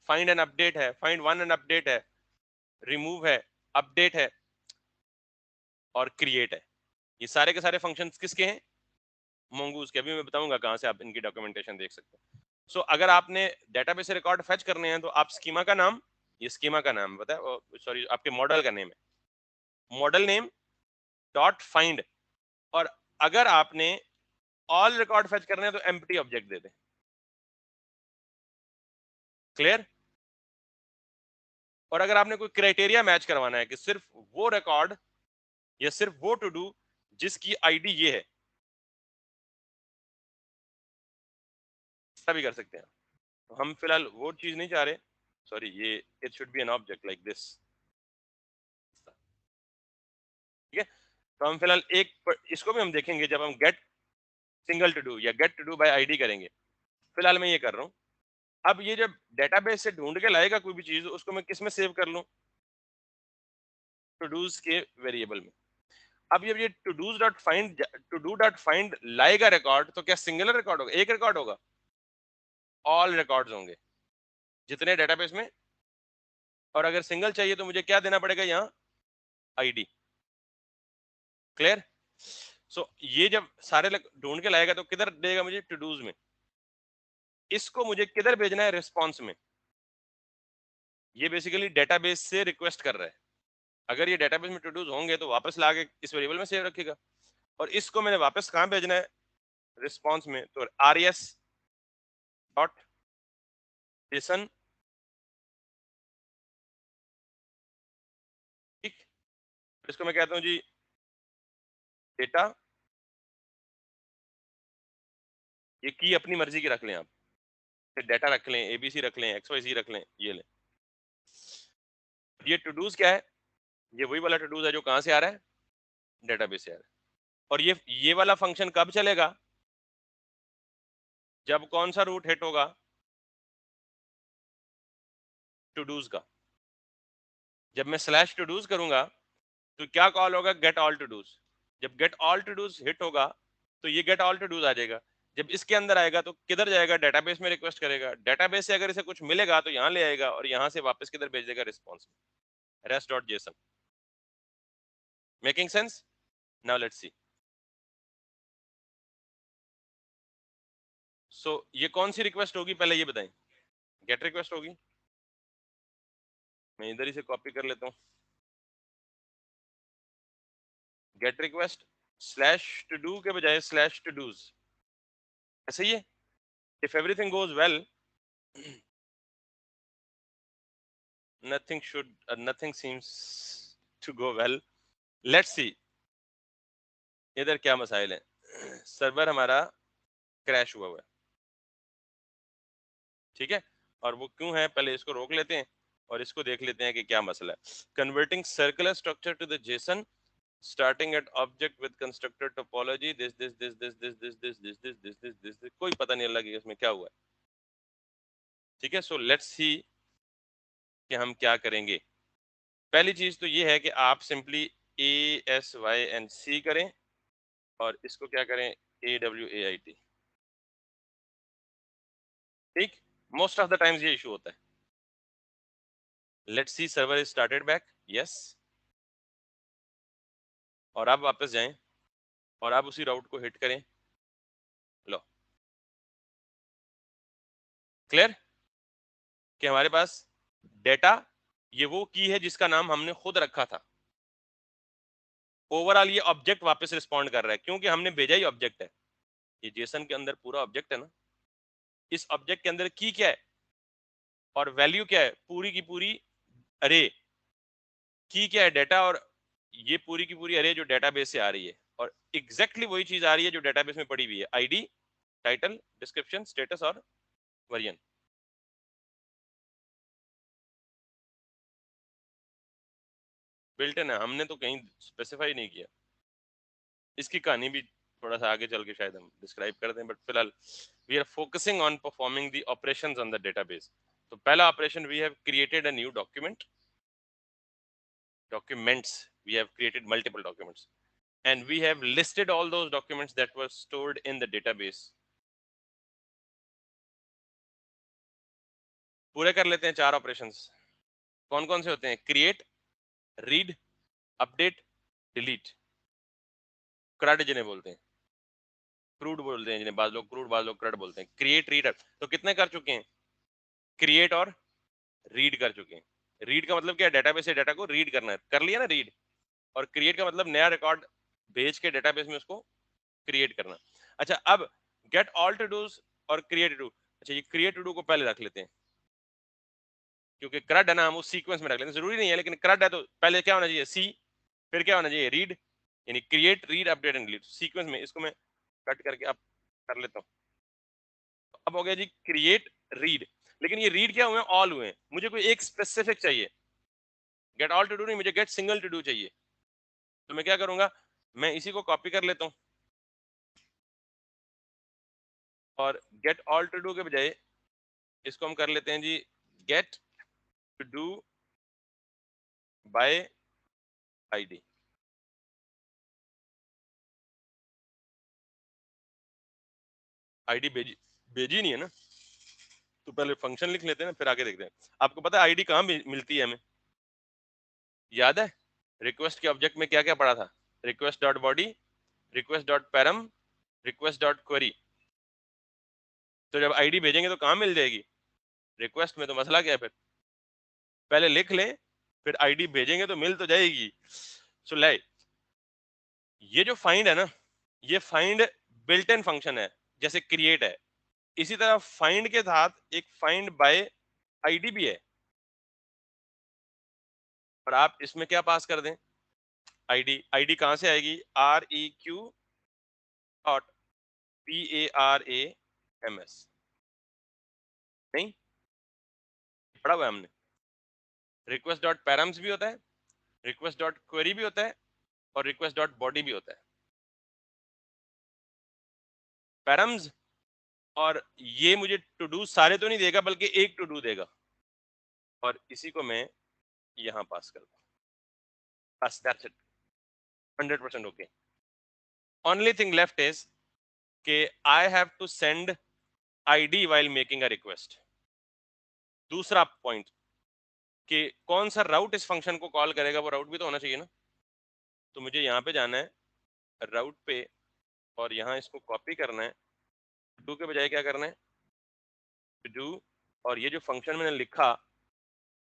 फाइंड एंड अपडेट है, फाइंड वन एंड अपडेट है, रिमूव है, अपडेट है, और क्रिएट है। ये सारे के सारे फंक्शंस किसके हैं, मोंगूज के। अभी मैं बताऊंगा कहां से आप इनकी डॉक्यूमेंटेशन देख सकते हैं। सो अगर आपने डेटाबेस से रिकॉर्ड फेच करने हैं, तो आप स्कीमा का नाम, ये स्कीमा का नाम पता है, सॉरी आपके मॉडल का नेम है, मॉडल नेम डॉट फाइंड, और अगर आपने ऑल रिकॉर्ड फेच करने हैं तो एम्प्टी ऑब्जेक्ट दे दें। क्लियर? और अगर आपने कोई क्राइटेरिया मैच करवाना है कि सिर्फ वो रिकॉर्ड या सिर्फ वो टू डू जिसकी आईडी ये है, ऐसा भी कर सकते हैं। तो हम फिलहाल वो चीज नहीं चाह रहे, सॉरी, ये it should be an object like this, ठीक है। तो हम फिलहाल इसको भी हम देखेंगे जब हम गेट सिंगल टू डू या get to do by ID करेंगे। फिलहाल मैं ये कर रहा हूँ। अब ये जब डेटाबेस से ढूंढ के लाएगा कोई भी चीज, उसको मैं किस में सेव कर लूं, टू डूज के वेरिएबल में। अब ये to dos dot find, to do dot find लाएगा रिकॉर्ड, तो क्या सिंगुलर रिकॉर्ड होगा, एक रिकॉर्ड होगा, ऑल रिकॉर्ड्स होंगे जितने डेटाबेस में। और अगर सिंगल चाहिए तो मुझे क्या देना पड़ेगा, यहाँ आईडी। क्लियर? सो ये जब सारे ढूंढ के लाएगा तो किधर देगा मुझे, टू डूज में। इसको मुझे किधर भेजना है, रिस्पॉन्स में। ये बेसिकली डेटाबेस से रिक्वेस्ट कर रहा है, अगर ये डेटाबेस में टू डूज होंगे तो वापस ला के इस वेरिएबल में सेव रखेगा। और इसको मैंने वापस कहां भेजना है, रिस्पॉन्स में। तो आर एस डॉट जेसन, ठीक, इसको मैं कहता हूं जी डेटा, ये की अपनी मर्जी की रख लें आप, डेटा रख लें, एबीसी रख लें, एक्स वाई जी रख लें, ये लें। ये टू डूज क्या है? ये वही वाला टू डूज है जो कहां से आ रहा है? डेटाबेस से आ रहा है। और ये वाला फंक्शन कब चलेगा? जब कौन सा रूट हिट होगा? टू डूज का। जब मैं स्लैश टू डूज करूंगा तो क्या कॉल होगा? Get all todos. जब get all todos hit होगा तो ये गेट ऑल टू डूज आ जाएगा। जब इसके अंदर आएगा तो किधर जाएगा? डेटाबेस में रिक्वेस्ट करेगा, डेटाबेस से अगर इसे कुछ मिलेगा तो यहाँ ले आएगा और यहाँ से वापस किधर भेज देगा? रिस्पॉन्स में, rest dot JSON. Making sense? Now let's see. So ये कौन सी रिक्वेस्ट होगी पहले ये बताएं? गेट रिक्वेस्ट होगी। मैं इधर ही से कॉपी कर लेता हूँ। Gate request slash to do के बजाय स्लैश टू डूज, ऐसे ही है। If everything goes well, nothing seems to go well. Let's see इधर क्या मसाइल है। सर्वर हमारा क्रैश हुआ हुआ है, ठीक है। और वो क्यों है पहले इसको रोक लेते हैं और इसको देख लेते हैं कि क्या मसला है। Converting circular structure to the JSON starting at object with constructor topology this कोई पता नहीं लगा कि इसमें क्या हुआ है, ठीक है। सो लेट्स सी कि हम क्या करेंगे। पहली चीज तो ये है कि आप सिंपली ASYNC करें और इसको क्या करें? AWAIT, ठीक। मोस्ट ऑफ द टाइम्स ये इशू होता है। Let's see server is started back, yes. और आप वापस जाएं और आप उसी राउट को हिट करें। लो, क्लियर कि हमारे पास डेटा, ये वो की है जिसका नाम हमने खुद रखा था। ओवरऑल ये ऑब्जेक्ट वापस रिस्पॉन्ड कर रहा है क्योंकि हमने भेजा ही ऑब्जेक्ट है। ये जेसन के अंदर पूरा ऑब्जेक्ट है ना। इस ऑब्जेक्ट के अंदर की क्या है और वैल्यू क्या है? पूरी की पूरी अरे। की क्या है? डेटा। और ये पूरी की पूरी अरे जो डेटाबेस से आ रही है और एग्जैक्टली वही चीज आ रही है जो डेटाबेस में पड़ी हुई है। आईडी, टाइटल, डिस्क्रिप्शन, स्टेटस और वर्जन। बिल्ट इन है, हमने तो कहीं स्पेसिफाई नहीं किया। इसकी कहानी भी थोड़ा सा आगे चल के शायद हम डिस्क्राइब कर दें, बट फिलहाल we are focusing on performing the operations on the database. तो पहला operation, we have created a new document, documents, we have created multiple documents and we have listed all those documents that were stored in the database. पूरे कर लेते हैं चार operations. कौन कौन से होते हैं? Create, read, update, delete. क्रड जिन्हें बोलते हैं, क्रूड बोलते हैं जिन्हें बाद लोग क्रूड, बाद लोग क्रड बोलते हैं। क्रिएट, रीड, तो कितने कर चुके हैं? क्रिएट और रीड कर चुके हैं। रीड का मतलब क्या है? डेटाबेस से डेटा को रीड करना है, कर लिया ना रीड। और क्रिएट का मतलब नया रिकॉर्ड भेज के डेटाबेस में उसको क्रिएट करना। अच्छा, अब गेट ऑल टू डूज और क्रिएट टू डू। अच्छा, ये क्रिएट टू डू को पहले रख लेते हैं क्योंकि क्रड है ना, हम उस सीक्वेंस में रख लेते हैं। जरूरी नहीं है लेकिन क्रड है तो पहले क्या होना चाहिए? सी, फिर क्या होना चाहिए? रीड, यानी create, read, update and delete sequence में। इसको मैं कट करके आप कर लेता हूँ। अब हो गया जी क्रिएट, रीड। लेकिन ये रीड क्या हुए? ऑल हुए। मुझे कोई एक स्पेसिफिक चाहिए। गेट ऑल टू डू नहीं, मुझे गेट सिंगल टू डू चाहिए। तो मैं क्या करूंगा? मैं इसी को कॉपी कर लेता हूँ और गेट ऑल टू डू के बजाय इसको हम कर लेते हैं जी get to do by ID. ID भेजी भेजी नहीं है ना, तो पहले फंक्शन लिख लेते हैं ना, फिर आगे देखते हैं। आपको पता है आईडी कहाँ मिलती है हमें? याद है रिक्वेस्ट के ऑब्जेक्ट में क्या क्या पड़ा था? Request dot body, request dot param, request dot query. तो जब आईडी भेजेंगे तो कहाँ मिल जाएगी? रिक्वेस्ट में। तो मसला क्या है फिर? पहले लिख लें फिर आईडी भेजेंगे तो मिल तो जाएगी। सो ले, ये जो फाइंड है ना, ये फाइंड बिल्ट इन फंक्शन है जैसे क्रिएट है। इसी तरह फाइंड के साथ एक फाइंड बाय आईडी भी है। और आप इसमें क्या पास कर दें? आईडी, आईडी कहाँ से आएगी? REQ.PARAMS, नहीं पढ़ा हुआ है हमने? रिक्वेस्ट डॉट पैराम्स भी होता है, रिक्वेस्ट डॉट क्वेरी भी होता है, और रिक्वेस्ट डॉट बॉडी भी होता है। पैराम्स, और ये मुझे टू डू सारे तो नहीं देगा, बल्कि एक टू डू देगा, और इसी को मैं यहां पास कर दूं, बस that's it, 100% okay. Only thing left is कि I have to send ID while making a request. दूसरा पॉइंट कि कौन सा राउट इस फंक्शन को कॉल करेगा, वो राउट भी तो होना चाहिए ना। तो मुझे यहाँ पे जाना है, राउट पे, और यहाँ इसको कॉपी करना है, टू के बजाय क्या करना है, टू डू, और ये जो फंक्शन मैंने लिखा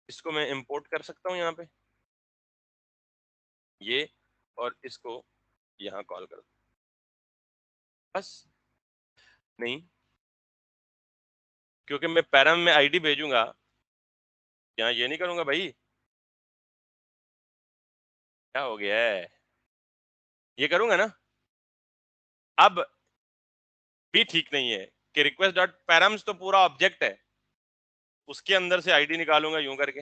इसको मैं इंपोर्ट कर सकता हूँ यहाँ पे, ये, और इसको यहाँ कॉल कर दूं। बस, नहीं, क्योंकि मैं पैरम में आईडी भेजूंगा, यहाँ ये नहीं करूंगा भाई। क्या हो गया है, ये करूंगा ना। अब भी ठीक नहीं है कि रिक्वेस्ट डॉट पैरम्स तो पूरा ऑब्जेक्ट है, उसके अंदर से आईडी निकालूंगा यूं करके।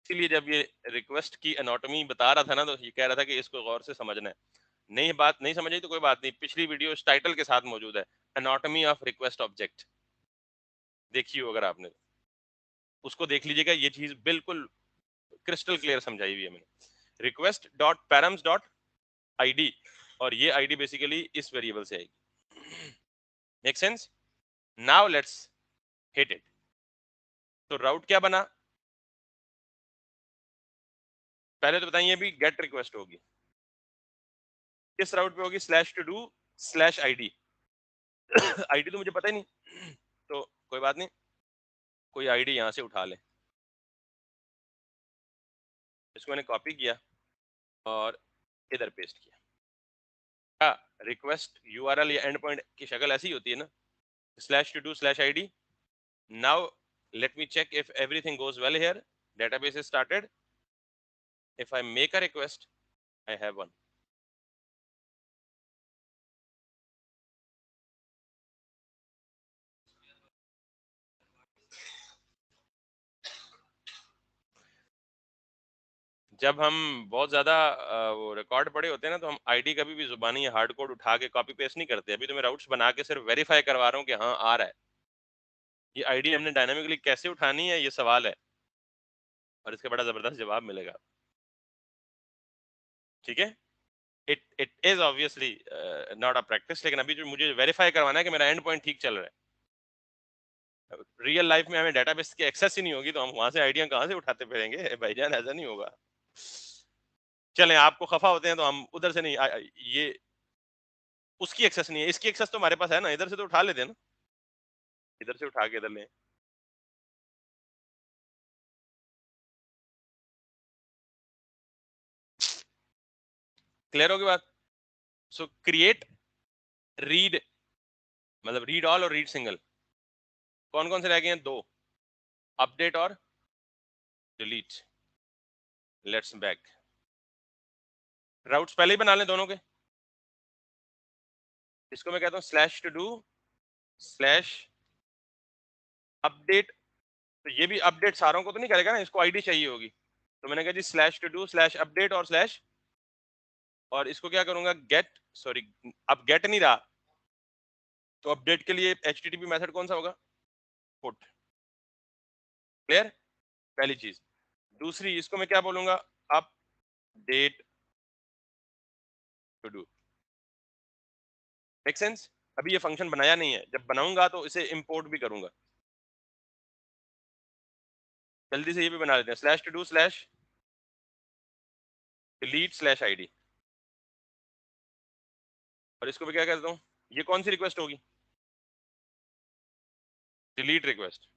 इसीलिए जब ये रिक्वेस्ट की एनाटॉमी बता रहा था ना, तो ये कह रहा था कि इसको गौर से समझना है। नहीं, बात नहीं समझ आई तो कोई बात नहीं, पिछली वीडियो इस टाइटल के साथ मौजूद है, एनाटॉमी ऑफ रिक्वेस्ट ऑब्जेक्ट, देखिए अगर आपने, उसको देख लीजिएगा, ये चीज बिल्कुल क्रिस्टल क्लियर समझाई हुई है मैंने। Request dot params dot ID, और ये आईडी बेसिकली इस वेरिएबल से आएगी। Make sense? Now let's hit it. तो राउट क्या बना, पहले तो बताइए, भी गेट रिक्वेस्ट होगी, किस राउट पे होगी? Slash to do slash ID. ID तो मुझे पता ही नहीं, तो कोई बात नहीं, कोई आईडी यहां से उठा ले, इसको मैंने कॉपी किया और इधर पेस्ट किया। रिक्वेस्ट यूआरएल या एंड पॉइंट की शक्ल ऐसी होती है ना, slash to do slash ID. Now let me check if everything goes well here. Database is started. If I make a request, I have one. जब हम बहुत ज्यादा वो रिकॉर्ड पड़े होते हैं ना, तो हम आईडी कभी भी जुबानी या हार्ड कोड उठा के कॉपी पेस्ट नहीं करते। अभी तो मैं राउट्स बना के सिर्फ वेरीफाई करवा रहा हूँ कि हाँ आ रहा है। ये आईडी हमने डायनामिकली कैसे उठानी है, ये सवाल है, और इसका बड़ा जबरदस्त जवाब मिलेगा। ठीक है, it it is obviously not a practice, लेकिन अभी जो मुझे वेरीफाई करवाना है कि मेरा एंड पॉइंट ठीक चल रहा है। रियल लाइफ में हमें डेटाबेस की एक्सेस ही नहीं होगी, तो हम वहां से आइडिया कहाँ से उठाते फिरेंगे भाईजान, ऐसा नहीं होगा। चलें, आपको खफा होते हैं तो हम उधर से नहीं, ये उसकी एक्सेस नहीं है, इसकी एक्सेस तो हमारे पास है ना, इधर से तो उठा लेते हैं ना, इधर से उठा के इधर लें। क्लियर होगी बात? सो क्रिएट, रीड, मतलब रीड ऑल और रीड सिंगल, कौन कौन से रह गए हैं? दो, अपडेट और डिलीट। लेट्स बैक, राउट्स पहले ही बना लें दोनों के। इसको मैं कहता हूं slash to do slash update. तो ये भी अपडेट सारों को तो नहीं करेगा ना, इसको आईडी चाहिए होगी, तो मैंने कहा G slash to do slash update और स्लैश, और इसको क्या करूंगा, गेट, सॉरी अब गेट नहीं रहा, तो अपडेट के लिए एचटीटीपी मेथड कौन सा होगा? पुट। क्लियर, पहली चीज। दूसरी, इसको मैं क्या बोलूंगा? Update to do. Make sense? अभी ये फंक्शन बनाया नहीं है, जब बनाऊंगा तो इसे इंपोर्ट भी करूंगा। जल्दी से ये भी बना लेते हैं, slash to do slash delete slash ID, और इसको भी क्या करता हूँ, ये कौन सी रिक्वेस्ट होगी? Delete request.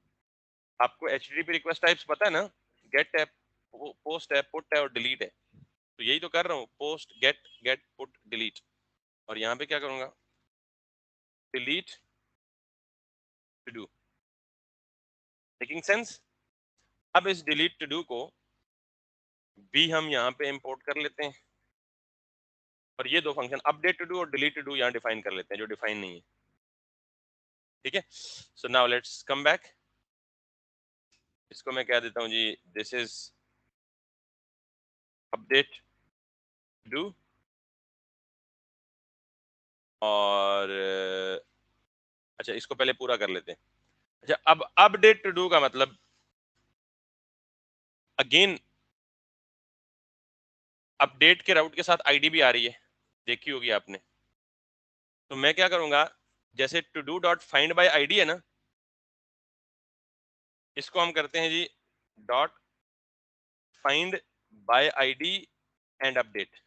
आपको एचटीटीपी रिक्वेस्ट टाइप्स पता है ना? गेट है, पोस्ट है, पुट है और डिलीट है। तो यही तो कर रहा हूँ, post get, get put delete, और यहाँ पे क्या करूंगा, delete to do. Making sense? अब इस डिलीट टू डू को बी हम यहाँ पे इंपोर्ट कर लेते हैं और ये दो फंक्शन अपडेट टू डू और डिलीट टू डू यहाँ डिफाइन कर लेते हैं जो डिफाइन नहीं है। ठीक है, so now let's come back. इसको मैं कह देता हूँ जी दिस इज अपडेट डू और अच्छा इसको पहले पूरा कर लेते हैं। अच्छा अब अपडेट टू डू का मतलब अगेन अपडेट के राउट के साथ आईडी भी आ रही है, देखी होगी आपने। तो मैं क्या करूंगा, जैसे to do dot find by ID है ना, इसको हम करते हैं जी dot find by ID and update,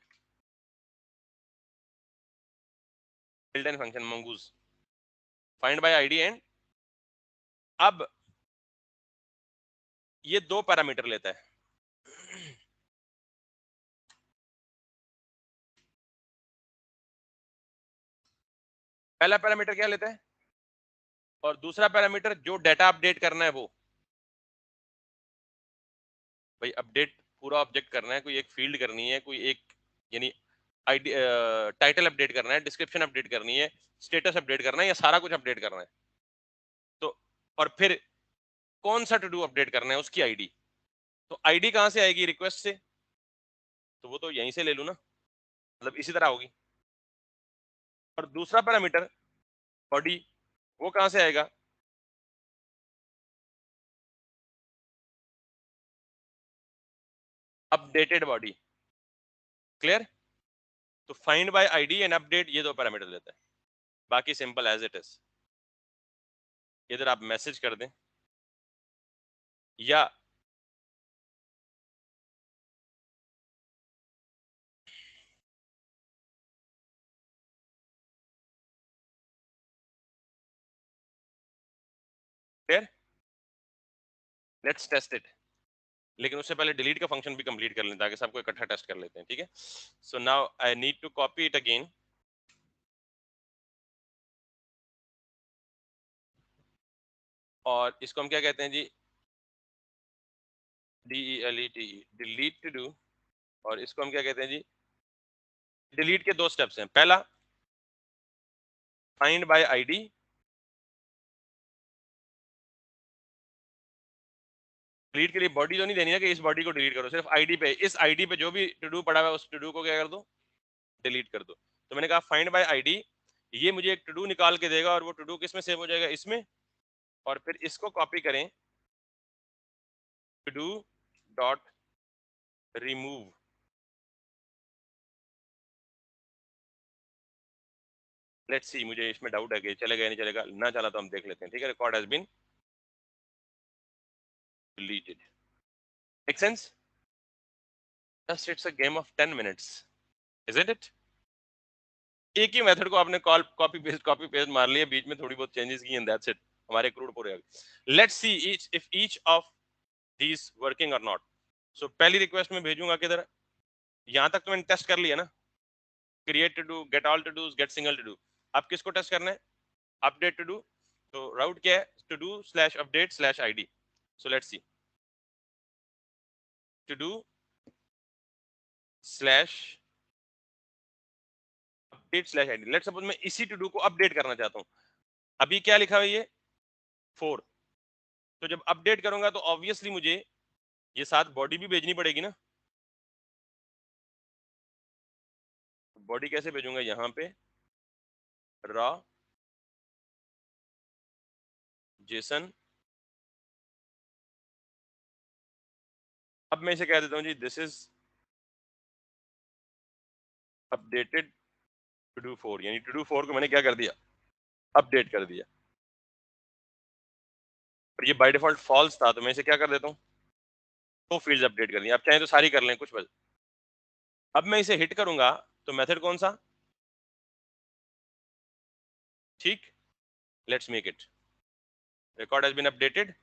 built in function mongoose find by ID and. अब ये दो पैरामीटर लेता है। पहला पैरामीटर क्या लेता है और दूसरा पैरामीटर जो डाटा अपडेट करना है वो। भाई अपडेट पूरा ऑब्जेक्ट करना है, कोई एक फील्ड करनी है, कोई एक यानी आईडी टाइटल अपडेट करना है, डिस्क्रिप्शन अपडेट करनी है, स्टेटस अपडेट करना है, या सारा कुछ अपडेट करना है। तो और फिर कौन सा टू डू अपडेट करना है उसकी आईडी। तो आईडी कहां से आएगी, रिक्वेस्ट से, तो वो तो यहीं से ले लू ना, मतलब इसी तरह होगी। और दूसरा पैरामीटर बॉडी, वो कहां से आएगा, अपडेटेड बॉडी। क्लियर। तो find by ID and update ये दो पैरामीटर लेता है, बाकी सिंपल एज इट इज। इधर आप मैसेज कर दें या क्लियर, लेट्स टेस्ट इट। लेकिन उससे पहले डिलीट का फंक्शन भी कंप्लीट कर लें ताकि सबको इकट्ठा टेस्ट कर लेते हैं। ठीक है, so now I need to copy it again और इसको हम क्या कहते हैं जी, DELETE, डिलीट टू डू। और इसको हम क्या कहते हैं जी, डिलीट के दो स्टेप्स हैं। पहला फाइंड बाय आईडी, डिलीट के लिए बॉडी तो नहीं देनी है कि इस बॉडी को डिलीट करो, सिर्फ आईडी पे, इस आईडी पे जो भी टू डू पड़ा हुआ है उस टू डू को क्या कर दो, डिलीट कर दो। तो मैंने कहा फाइंड बाय आईडी, ये मुझे एक टू डू निकाल के देगा और वो टू डू किस में सेव हो जाएगा, इसमें। और फिर इसको कॉपी करें, to do dot remove. Let's see, मुझे इसमें डाउट है कि चलेगा नहीं चलेगा, ना चला तो हम देख लेते हैं। ठीक है, record has been deleted. Make sense? Just it's a game of 10 minutes, isn't it? एक ही मेथड को आपने कॉल कॉपी पेस्ट मार लिया, बीच में थोड़ी बहुत चेंजेस की एंड दैट्स इट, हमारे करोड़ पूरे आ गए। Let's see each if each of these working और नॉट। सो पहली रिक्वेस्ट में भेजूंगा किधर, यहां तक तो मैंने टेस्ट कर लिया ना, create to do, get all to do, get single to do. अब किसको टेस्ट करना है, अपडेट टू डू। तो राउट क्या है, to do slash update slash ID. So let's see, to do slash update slash ID. Let's suppose मैं इसी to do को अपडेट करना चाहता हूँ। अभी क्या लिखा हुआ है ये 4। तो जब अपडेट करूंगा तो ऑब्वियसली मुझे ये साथ बॉडी भी भेजनी पड़ेगी ना। बॉडी कैसे भेजूंगा, यहाँ पे रॉ जेसन। अब मैं इसे कह देता हूँ जी this is updated todo 4, यानी टू डू 4 को मैंने क्या कर दिया, अपडेट कर दिया। और ये बाय डिफॉल्ट फॉल्स था, तो मैं इसे क्या कर देता हूँ, तो फील्ड्स अपडेट कर दी। आप चाहें तो सारी कर लें कुछ बस। अब मैं इसे हिट करूंगा तो मेथड कौन सा, ठीक, let's make it, record has been updated,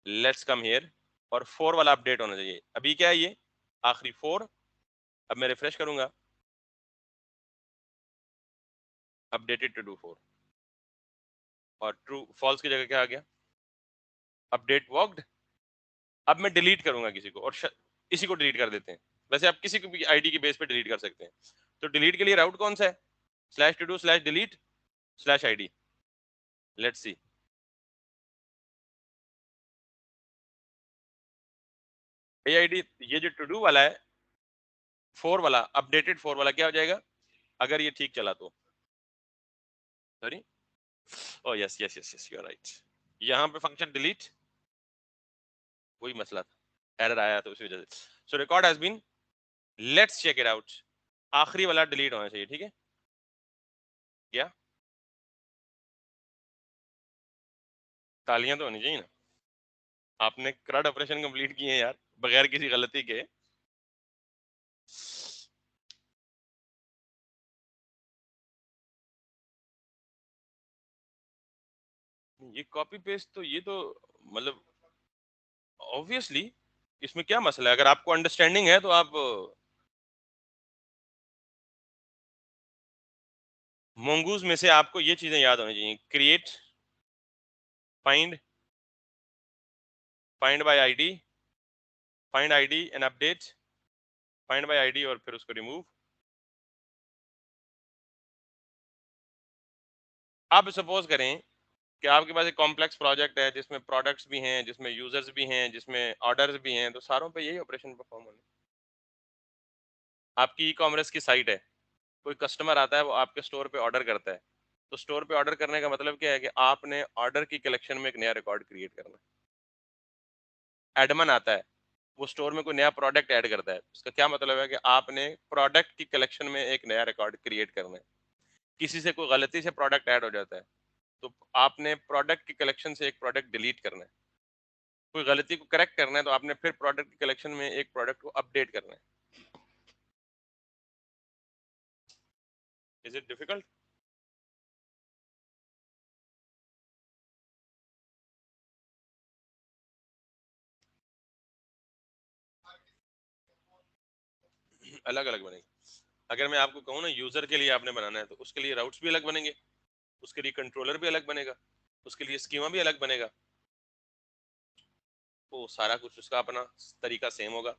let's come here. और 4 वाला अपडेट होना चाहिए। अभी क्या है ये, आखिरी 4। अब मैं रिफ्रेश करूंगा, अपडेटेड टू डू 4, और ट्रू फॉल्स की जगह क्या आ गया, अपडेट वर्कड। अब मैं डिलीट करूंगा किसी को और इसी को डिलीट कर देते हैं। वैसे आप किसी भी आईडी की बेस पे डिलीट कर सकते हैं। तो डिलीट के लिए राउट कौन सा है? Slash to do slash delete slash ID. Let's see. ये आईडी, ये जो टू डू वाला है 4 वाला, अपडेटेड 4 वाला क्या हो जाएगा अगर ये ठीक चला तो? Sorry, oh yes yes yes yes, you are right. यहाँ पे फंक्शन डिलीट, वही मसला था, एरर आया तो उसी वजह से। So record has been, let's check it out. आखिरी वाला डिलीट होना चाहिए, ठीक है क्या? तालियां तो होनी चाहिए ना। आपने क्रड ऑपरेशन कंप्लीट किए हैं यार, बगैर किसी गलती के। ये कॉपी पेस्ट तो, ये तो मतलब ऑब्वियसली इसमें क्या मसला है? अगर आपको अंडरस्टैंडिंग है तो आप, मोंगूज में से आपको ये चीजें याद होनी चाहिए। Create, find, find by ID, find ID and update, find by ID और फिर उसको रिमूव। अब सपोज करें कि आपके पास एक कॉम्प्लेक्स प्रोजेक्ट है जिसमें प्रोडक्ट्स भी हैं, जिसमें यूजर्स भी हैं, जिसमें ऑर्डर्स भी हैं, तो सारों पे यही ऑपरेशन परफॉर्म होने। आपकी ई कॉमर्स की साइट है, कोई कस्टमर आता है, वो आपके स्टोर पे ऑर्डर करता है, तो स्टोर पे ऑर्डर करने का मतलब क्या है कि आपने ऑर्डर की कलेक्शन में एक नया रिकॉर्ड क्रिएट करना है। एडमन आता है, वो स्टोर में कोई नया प्रोडक्ट ऐड करता है, इसका क्या मतलब है कि आपने प्रोडक्ट की कलेक्शन में एक नया रिकॉर्ड क्रिएट करना है। किसी से कोई गलती से प्रोडक्ट ऐड हो जाता है, तो आपने प्रोडक्ट की कलेक्शन से एक प्रोडक्ट डिलीट करना है। कोई गलती को करेक्ट करना है तो आपने फिर प्रोडक्ट की कलेक्शन में एक प्रोडक्ट को अपडेट करना है। Is it difficult? अलग अलग बनेगी। अगर मैं आपको कहूँ ना यूजर के लिए आपने बनाना है, तो उसके लिए राउट्स भी अलग बनेंगे, उसके लिए कंट्रोलर भी अलग बनेगा, उसके लिए स्कीमा भी अलग बनेगा। तो सारा कुछ उसका अपना तरीका सेम होगा।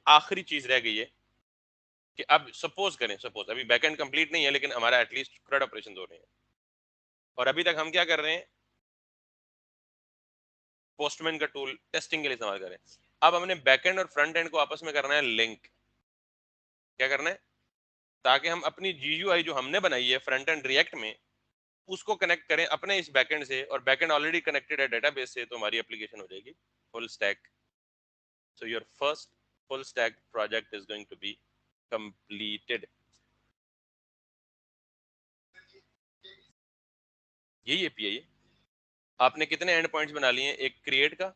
आखिरी चीज रह गई है कि अब सपोज करें, सपोज अभी बैकएंड कंप्लीट नहीं है लेकिन हमारा एटलीस्ट CRUD ऑपरेशन हो रहे हैं, और अभी तक हम क्या कर रहे हैं, पोस्टमैन का टूल टेस्टिंग के लिए इस्तेमाल करें। अब हमने बैकएंड और फ्रंट एंड को आपस में करना है लिंक। क्या करना है? ताकि हम अपनी GUI जो हमने बनाई है फ्रंट एंड रिएक्ट में, उसको कनेक्ट करें अपने इस बैकएंड से, और बैकएंड ऑलरेडी कनेक्टेड है डेटाबेस से, तो हमारी एप्लीकेशन हो जाएगी full stack. So your first full stack project is going to be completed. यही एपीआई है। आपने कितने एंड पॉइंट्स बना लिए हैं? एक क्रिएट का,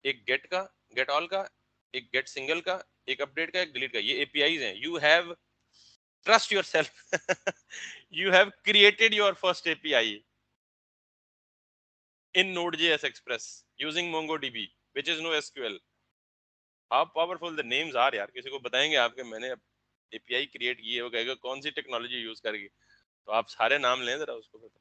एक गेट का, गेट ऑल का, एक गेट सिंगल का, एक अपडेट का, एक डिलीट का। ये एपीआईज हैं। You have, trust yourself, you have created your first API in Node.js Express using MongoDB, which is NoSQL. How powerful the names are यार। किसी को बताएंगे आपके मैंने एपीआई क्रिएट की है, वो कहेगा कौन सी टेक्नोलॉजी यूज करके। तो आप सारे नाम लें जरा उसको पता।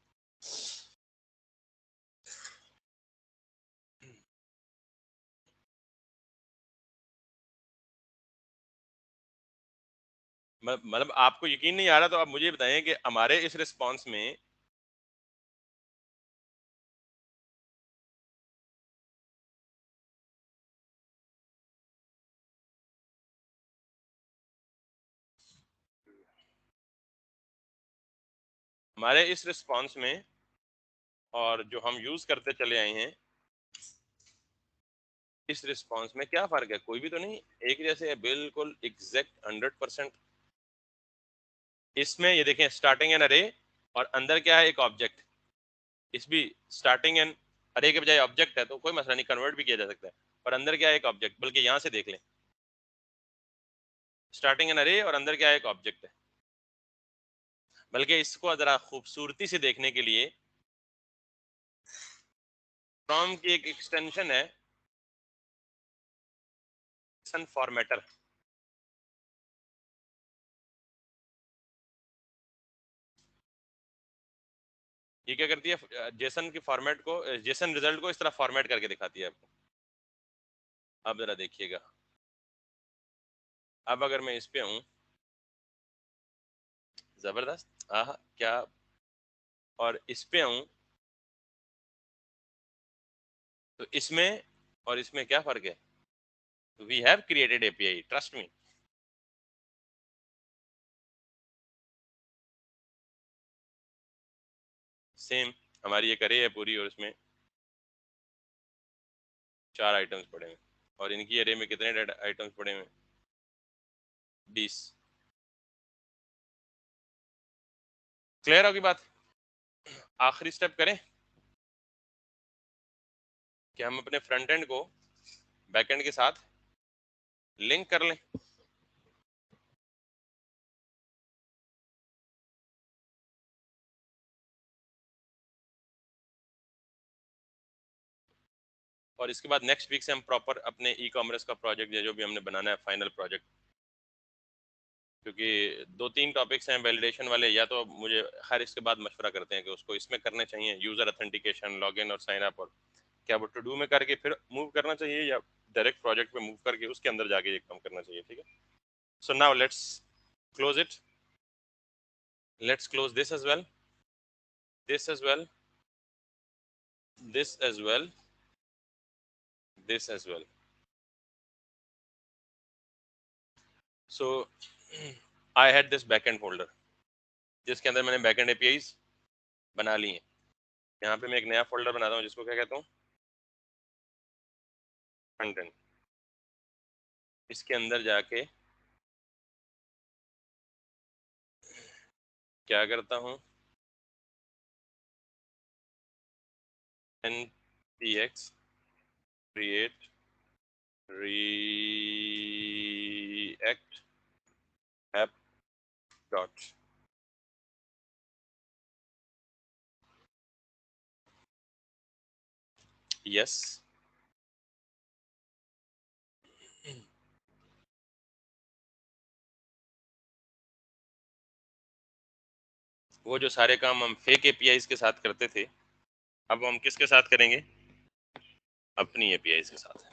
मतलब आपको यकीन नहीं आ रहा तो आप मुझे बताएं कि हमारे इस रिस्पॉन्स में, हमारे इस रिस्पॉन्स में और जो हम यूज करते चले आए हैं, इस रिस्पॉन्स में क्या फर्क है? कोई भी तो नहीं, एक जैसे है बिल्कुल एग्जैक्ट 100%। इसमें ये देखें, स्टार्टिंग एन अरे और अंदर क्या है, एक ऑब्जेक्ट। इस भी स्टार्टिंग एन अरे के बजाय ऑब्जेक्ट है, तो कोई मसला नहीं, कन्वर्ट भी किया जा सकता है। और अंदर क्या है, एक ऑब्जेक्ट। बल्कि यहां से देख लें, स्टार्टिंग एन अरे और अंदर क्या है, एक ऑब्जेक्ट है। बल्कि इसको जरा खूबसूरती से देखने के लिए फ्रॉम की एक एक्सटेंशन है, फॉर्मेटर। ये क्या करती है, जेसन की फॉर्मेट को, जेसन रिजल्ट को इस तरह फॉर्मेट करके दिखाती है आपको। अब जरा देखिएगा, अब अगर मैं इस पे हूँ, जबरदस्त, आहा क्या, और इस पे हूँ, तो इसमें और इसमें क्या फर्क है? We have created API, trust me. Same, हमारी एक अरे है पूरी, और उसमें 4 आइटम्स पड़े हैं, और इनकी अरे में कितने आइटम्स पड़े हैं? 20। क्लियर होगी बात? आखिरी स्टेप करें कि हम अपने फ्रंट एंड को बैक एंड के साथ लिंक कर लें। और इसके बाद नेक्स्ट वीक से हम प्रॉपर अपने ई कॉमर्स का प्रोजेक्ट, या जो भी हमने बनाना है फाइनल प्रोजेक्ट, क्योंकि 2-3 टॉपिक्स हैं वैलिडेशन वाले, या तो मुझे हर इसके बाद मशवरा करते हैं कि उसको इसमें करने चाहिए, यूजर ऑथेंटिकेशन, लॉगिन और साइन अप, और क्या वो टू डू में करके फिर मूव करना चाहिए, या डायरेक्ट प्रोजेक्ट पे मूव करके उसके अंदर जाके ये काम करना चाहिए। ठीक है, so now let's close it, let's close this as well, this as well, this as well, this as well. So I had this backend folder जिसके अंदर मैंने बैकएंड एपीआईज बना ली हैं। यहाँ पे मैं एक नया फोल्डर बनाता हूँ जिसको क्या कहता हूँ, फ्रंट एंड। इसके अंदर जाके क्या करता हूँ, npx create react app dot, yes, वो जो सारे काम हम फेक एपीआईज के साथ करते थे, अब हम किसके साथ करेंगे? अपनी एपीआईज के साथ।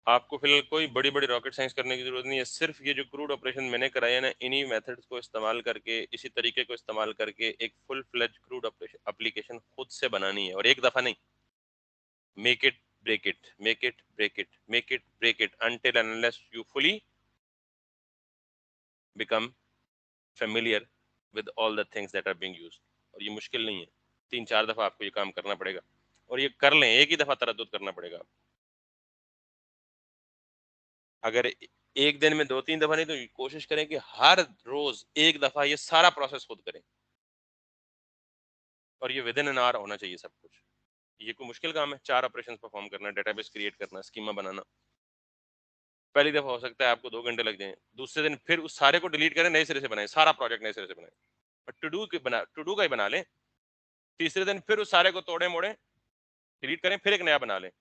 आपको फिलहाल कोई बड़ी बड़ी रॉकेट साइंस करने की जरूरत नहीं है, सिर्फ ये जो क्रूड ऑपरेशन मैंने कराए हैं ना, इन्हीं मेथड्स को इस्तेमाल करके, इसी तरीके को इस्तेमाल करके एक full fledge CRUD operation application खुद से बनानी है, और एक दफा नहीं। Make it, break it, make it, break it, make it, break it, until and unless you fully become familiar with all the things that are being used। और ये मुश्किल नहीं है, 3-4 दफा आपको ये काम करना पड़ेगा, और ये कर लें, एक ही दफा तरद्दुत करना पड़ेगा। अगर एक दिन में 2-3 दफा नहीं, तो कोशिश करें कि हर रोज एक दफा ये सारा प्रोसेस खुद करें, और ये विद इन एन आवर होना चाहिए सब कुछ। ये कोई मुश्किल काम है? 4 ऑपरेशन परफॉर्म करना, डेटाबेस क्रिएट करना, स्कीमा बनाना, पहली दफा हो सकता है आपको 2 घंटे लग जाए, दूसरे दिन फिर उस सारे को डिलीट करें, नए सिरे से बनाए, सारा प्रोजेक्ट नए सिरे से बनाए, और टू डू का ही बना लें। तीसरे दिन फिर उस सारे को तोड़े मोड़े, डिलीट करें, फिर एक नया बना लें।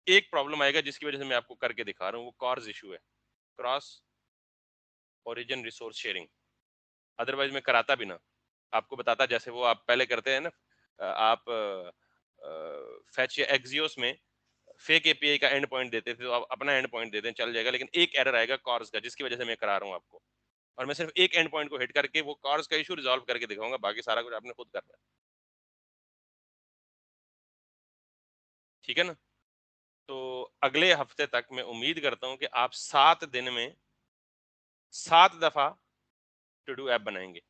एक प्रॉब्लम आएगा जिसकी वजह से मैं आपको करके दिखा रहा हूँ, वो कॉर्स इशू है, cross origin resource sharing. Otherwise मैं कराता भी ना, आपको बताता, जैसे वो आप पहले करते हैं ना, आप फैच या एक्सियोस में फेक एपीआई का एंड पॉइंट देते थे, तो आप अपना एंड पॉइंट देते हैं, चल जाएगा, लेकिन एक एरर आएगा कॉर्स का, जिसकी वजह से मैं करा रहा हूँ आपको, और मैं सिर्फ एक एंड पॉइंट को हिट करके वो कॉर्स का इशू रिजॉल्व करके दिखाऊंगा, बाकी सारा कुछ आपने खुद करना है। ठीक है ना? तो अगले हफ्ते तक मैं उम्मीद करता हूँ कि आप 7 दिन में 7 दफा टू डू ऐप बनाएंगे।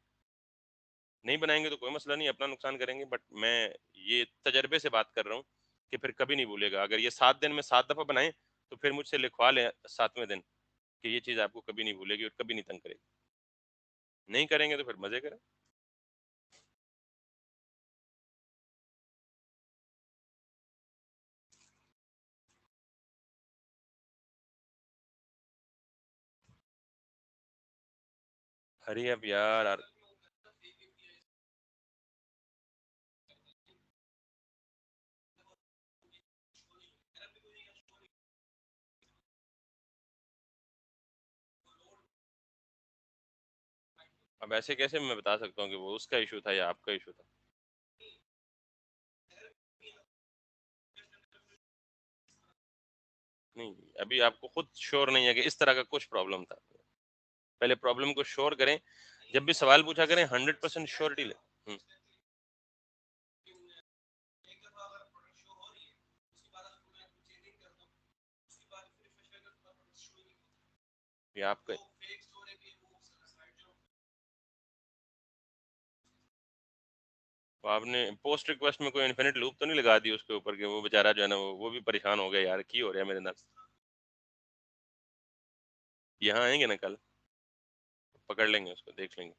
नहीं बनाएंगे तो कोई मसला नहीं, अपना नुकसान करेंगे, बट मैं ये तजर्बे से बात कर रहा हूँ कि फिर कभी नहीं भूलेगा। अगर ये 7 दिन में 7 दफा बनाए, तो फिर मुझसे लिखवा लें 7वें दिन कि ये चीज़ आपको कभी नहीं भूलेगी और कभी नहीं तंग करेगी। नहीं करेंगे तो फिर मजे करें। हरी अब यार। अब ऐसे कैसे मैं बता सकता हूँ कि वो उसका इशू था या आपका इशू था? नहीं, अभी आपको खुद श्योर नहीं है कि इस तरह का कुछ प्रॉब्लम था। पहले प्रॉब्लम को श्योर करें, जब भी सवाल पूछा करें 100% श्योरिटी ले। ये आपका, तो आपने पोस्ट रिक्वेस्ट में कोई इन्फिनिट लूप तो नहीं लगा दी उसके ऊपर कि वो बेचारा जो है ना वो भी परेशान हो गया, यार की हो रहा है मेरे साथ। यहाँ आएंगे ना कल, पकड़ लेंगे उसको, देख लेंगे।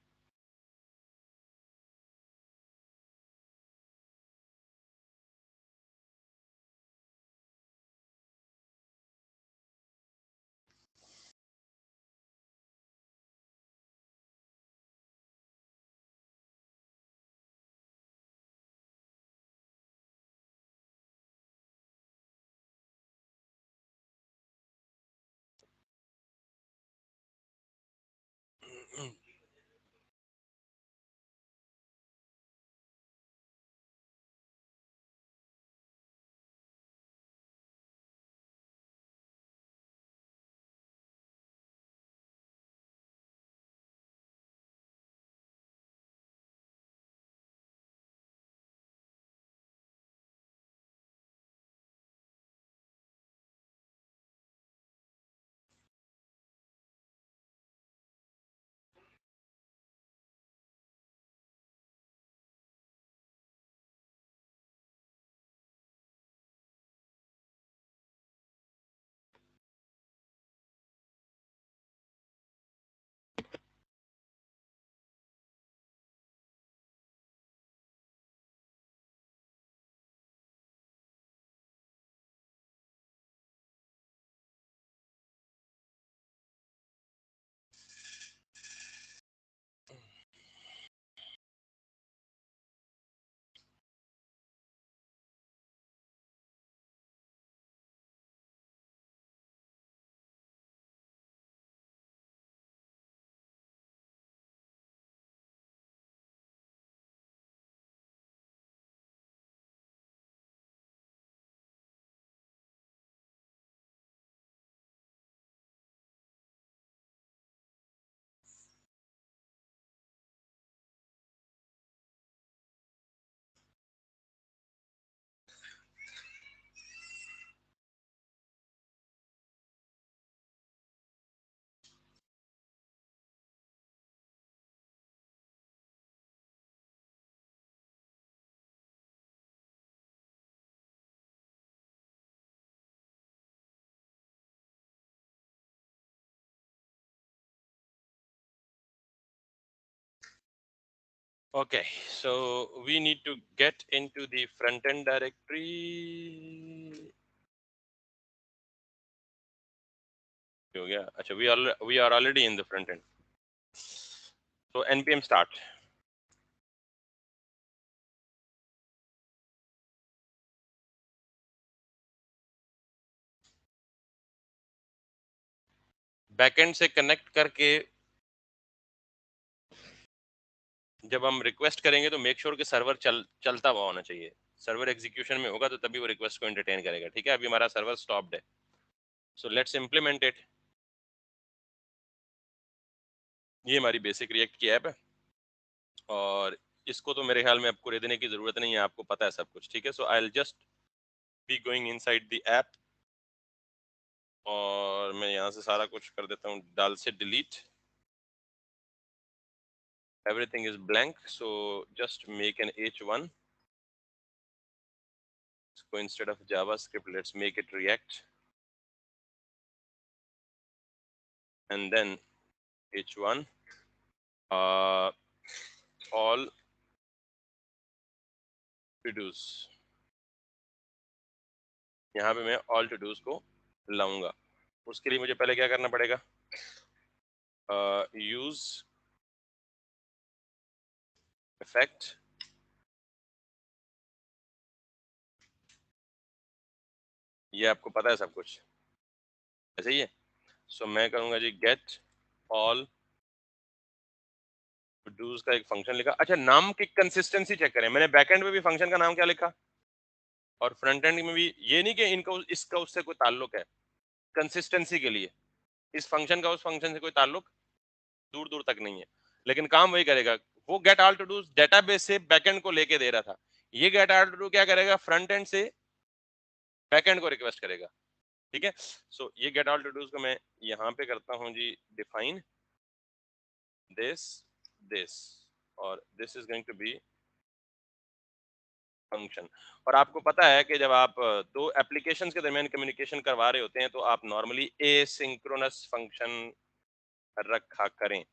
Okay, so we need to get into the front end directory. हो गया? अच्छा, we are already in the front end. So npm start. Backend से कनेक्ट करके जब हम रिक्वेस्ट करेंगे तो मेक श्योर कि सर्वर चलता हुआ होना चाहिए। सर्वर एग्जीक्यूशन में होगा तो तभी वो रिक्वेस्ट को एंटरटेन करेगा। ठीक है, अभी हमारा सर्वर स्टॉप्ड है, सो लेट्स इम्प्लीमेंट इट। ये हमारी बेसिक रिएक्ट की ऐप है और इसको तो मेरे ख्याल में आपको रे देने की जरूरत नहीं है, आपको पता है सब कुछ। ठीक है, so I will just be going inside the app और मैं यहाँ से सारा कुछ कर देता हूँ डाल से delete. Everything is blank, so just make an h1। so instead of javascript let's make it react and then h1 uh, all to do's। यहाँ पे मैं ऑल टू डूज को लाऊंगा। उसके लिए मुझे पहले क्या करना पड़ेगा? यूज इफेक्ट, ये आपको पता है सब कुछ, ऐसे ही है। सो मैं करूंगा जी गेट ऑल टू डूज का एक फंक्शन लिखा। अच्छा, नाम की कंसिस्टेंसी चेक करें, मैंने बैकएंड में भी फंक्शन का नाम क्या लिखा और फ्रंट एंड में भी, ये नहीं कि इनका इसका उससे कोई ताल्लुक है, कंसिस्टेंसी के लिए इस फंक्शन का उस फंक्शन से कोई ताल्लुक दूर दूर तक नहीं है, लेकिन काम वही करेगा। वो get all to do database से बैकएंड को लेके दे रहा था, ये गेट ऑल टू डू क्या करेगा, फ्रंट एंड से बैकएंड को रिक्वेस्ट करेगा। ठीक है, सो ये गेट ऑल टू डूज को मैं यहाँ पे करता हूँ जी डिफाइन दिस दिस, और this is going to be function. और आपको पता है कि जब आप दो एप्लीकेशंस के दरमियान कम्युनिकेशन करवा रहे होते हैं तो आप नॉर्मली एसिंक्रोनस फंक्शन रखा करें।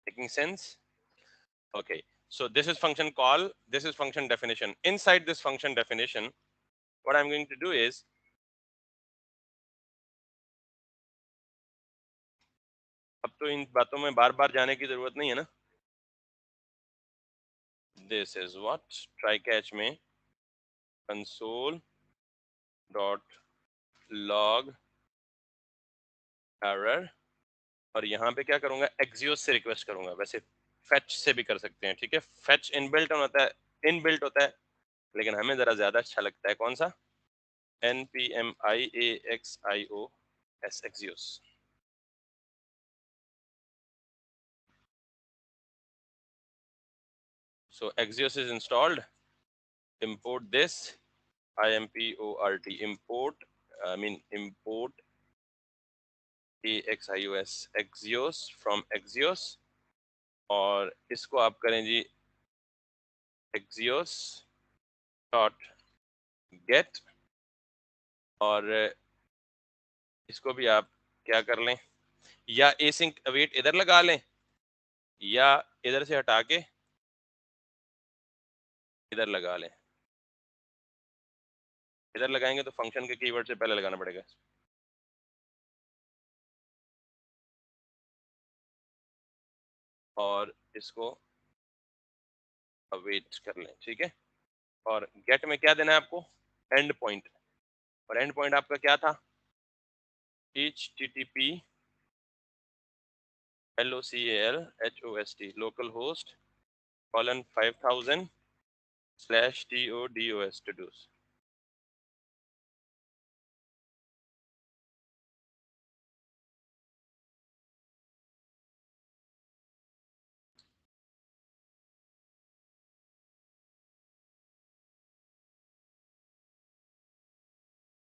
Making sense? Okay, so this is function call, this is function definition. Inside this function definition, what I'm going to do is, अब तो इन बातों में बार बार जाने की जरूरत नहीं है ना। This is what try catch में console dot log error, और यहाँ पे क्या करूंगा, Axios से रिक्वेस्ट करूंगा। वैसे fetch से भी कर सकते हैं, ठीक है, fetch इनबिल्ट होता है, लेकिन हमें जरा ज्यादा अच्छा लगता है कौन सा, npmiaxios Axios। So Axios is installed, import this import, import import axios Axios from Axios, और इसको आप करें जी Axios डॉट गेट, और इसको भी आप क्या कर लें, या एसिंक अवेट इधर लगा लें, या इधर से हटा के इधर लगा लें। इधर लगाएंगे तो फंक्शन के कीवर्ड से पहले लगाना पड़ेगा, और इसको अवेट कर लें, ठीक है। और गेट में क्या देना है आपको, एंड पॉइंट, और एंड पॉइंट आपका क्या था, http local host colon 5000 slash todos to dos।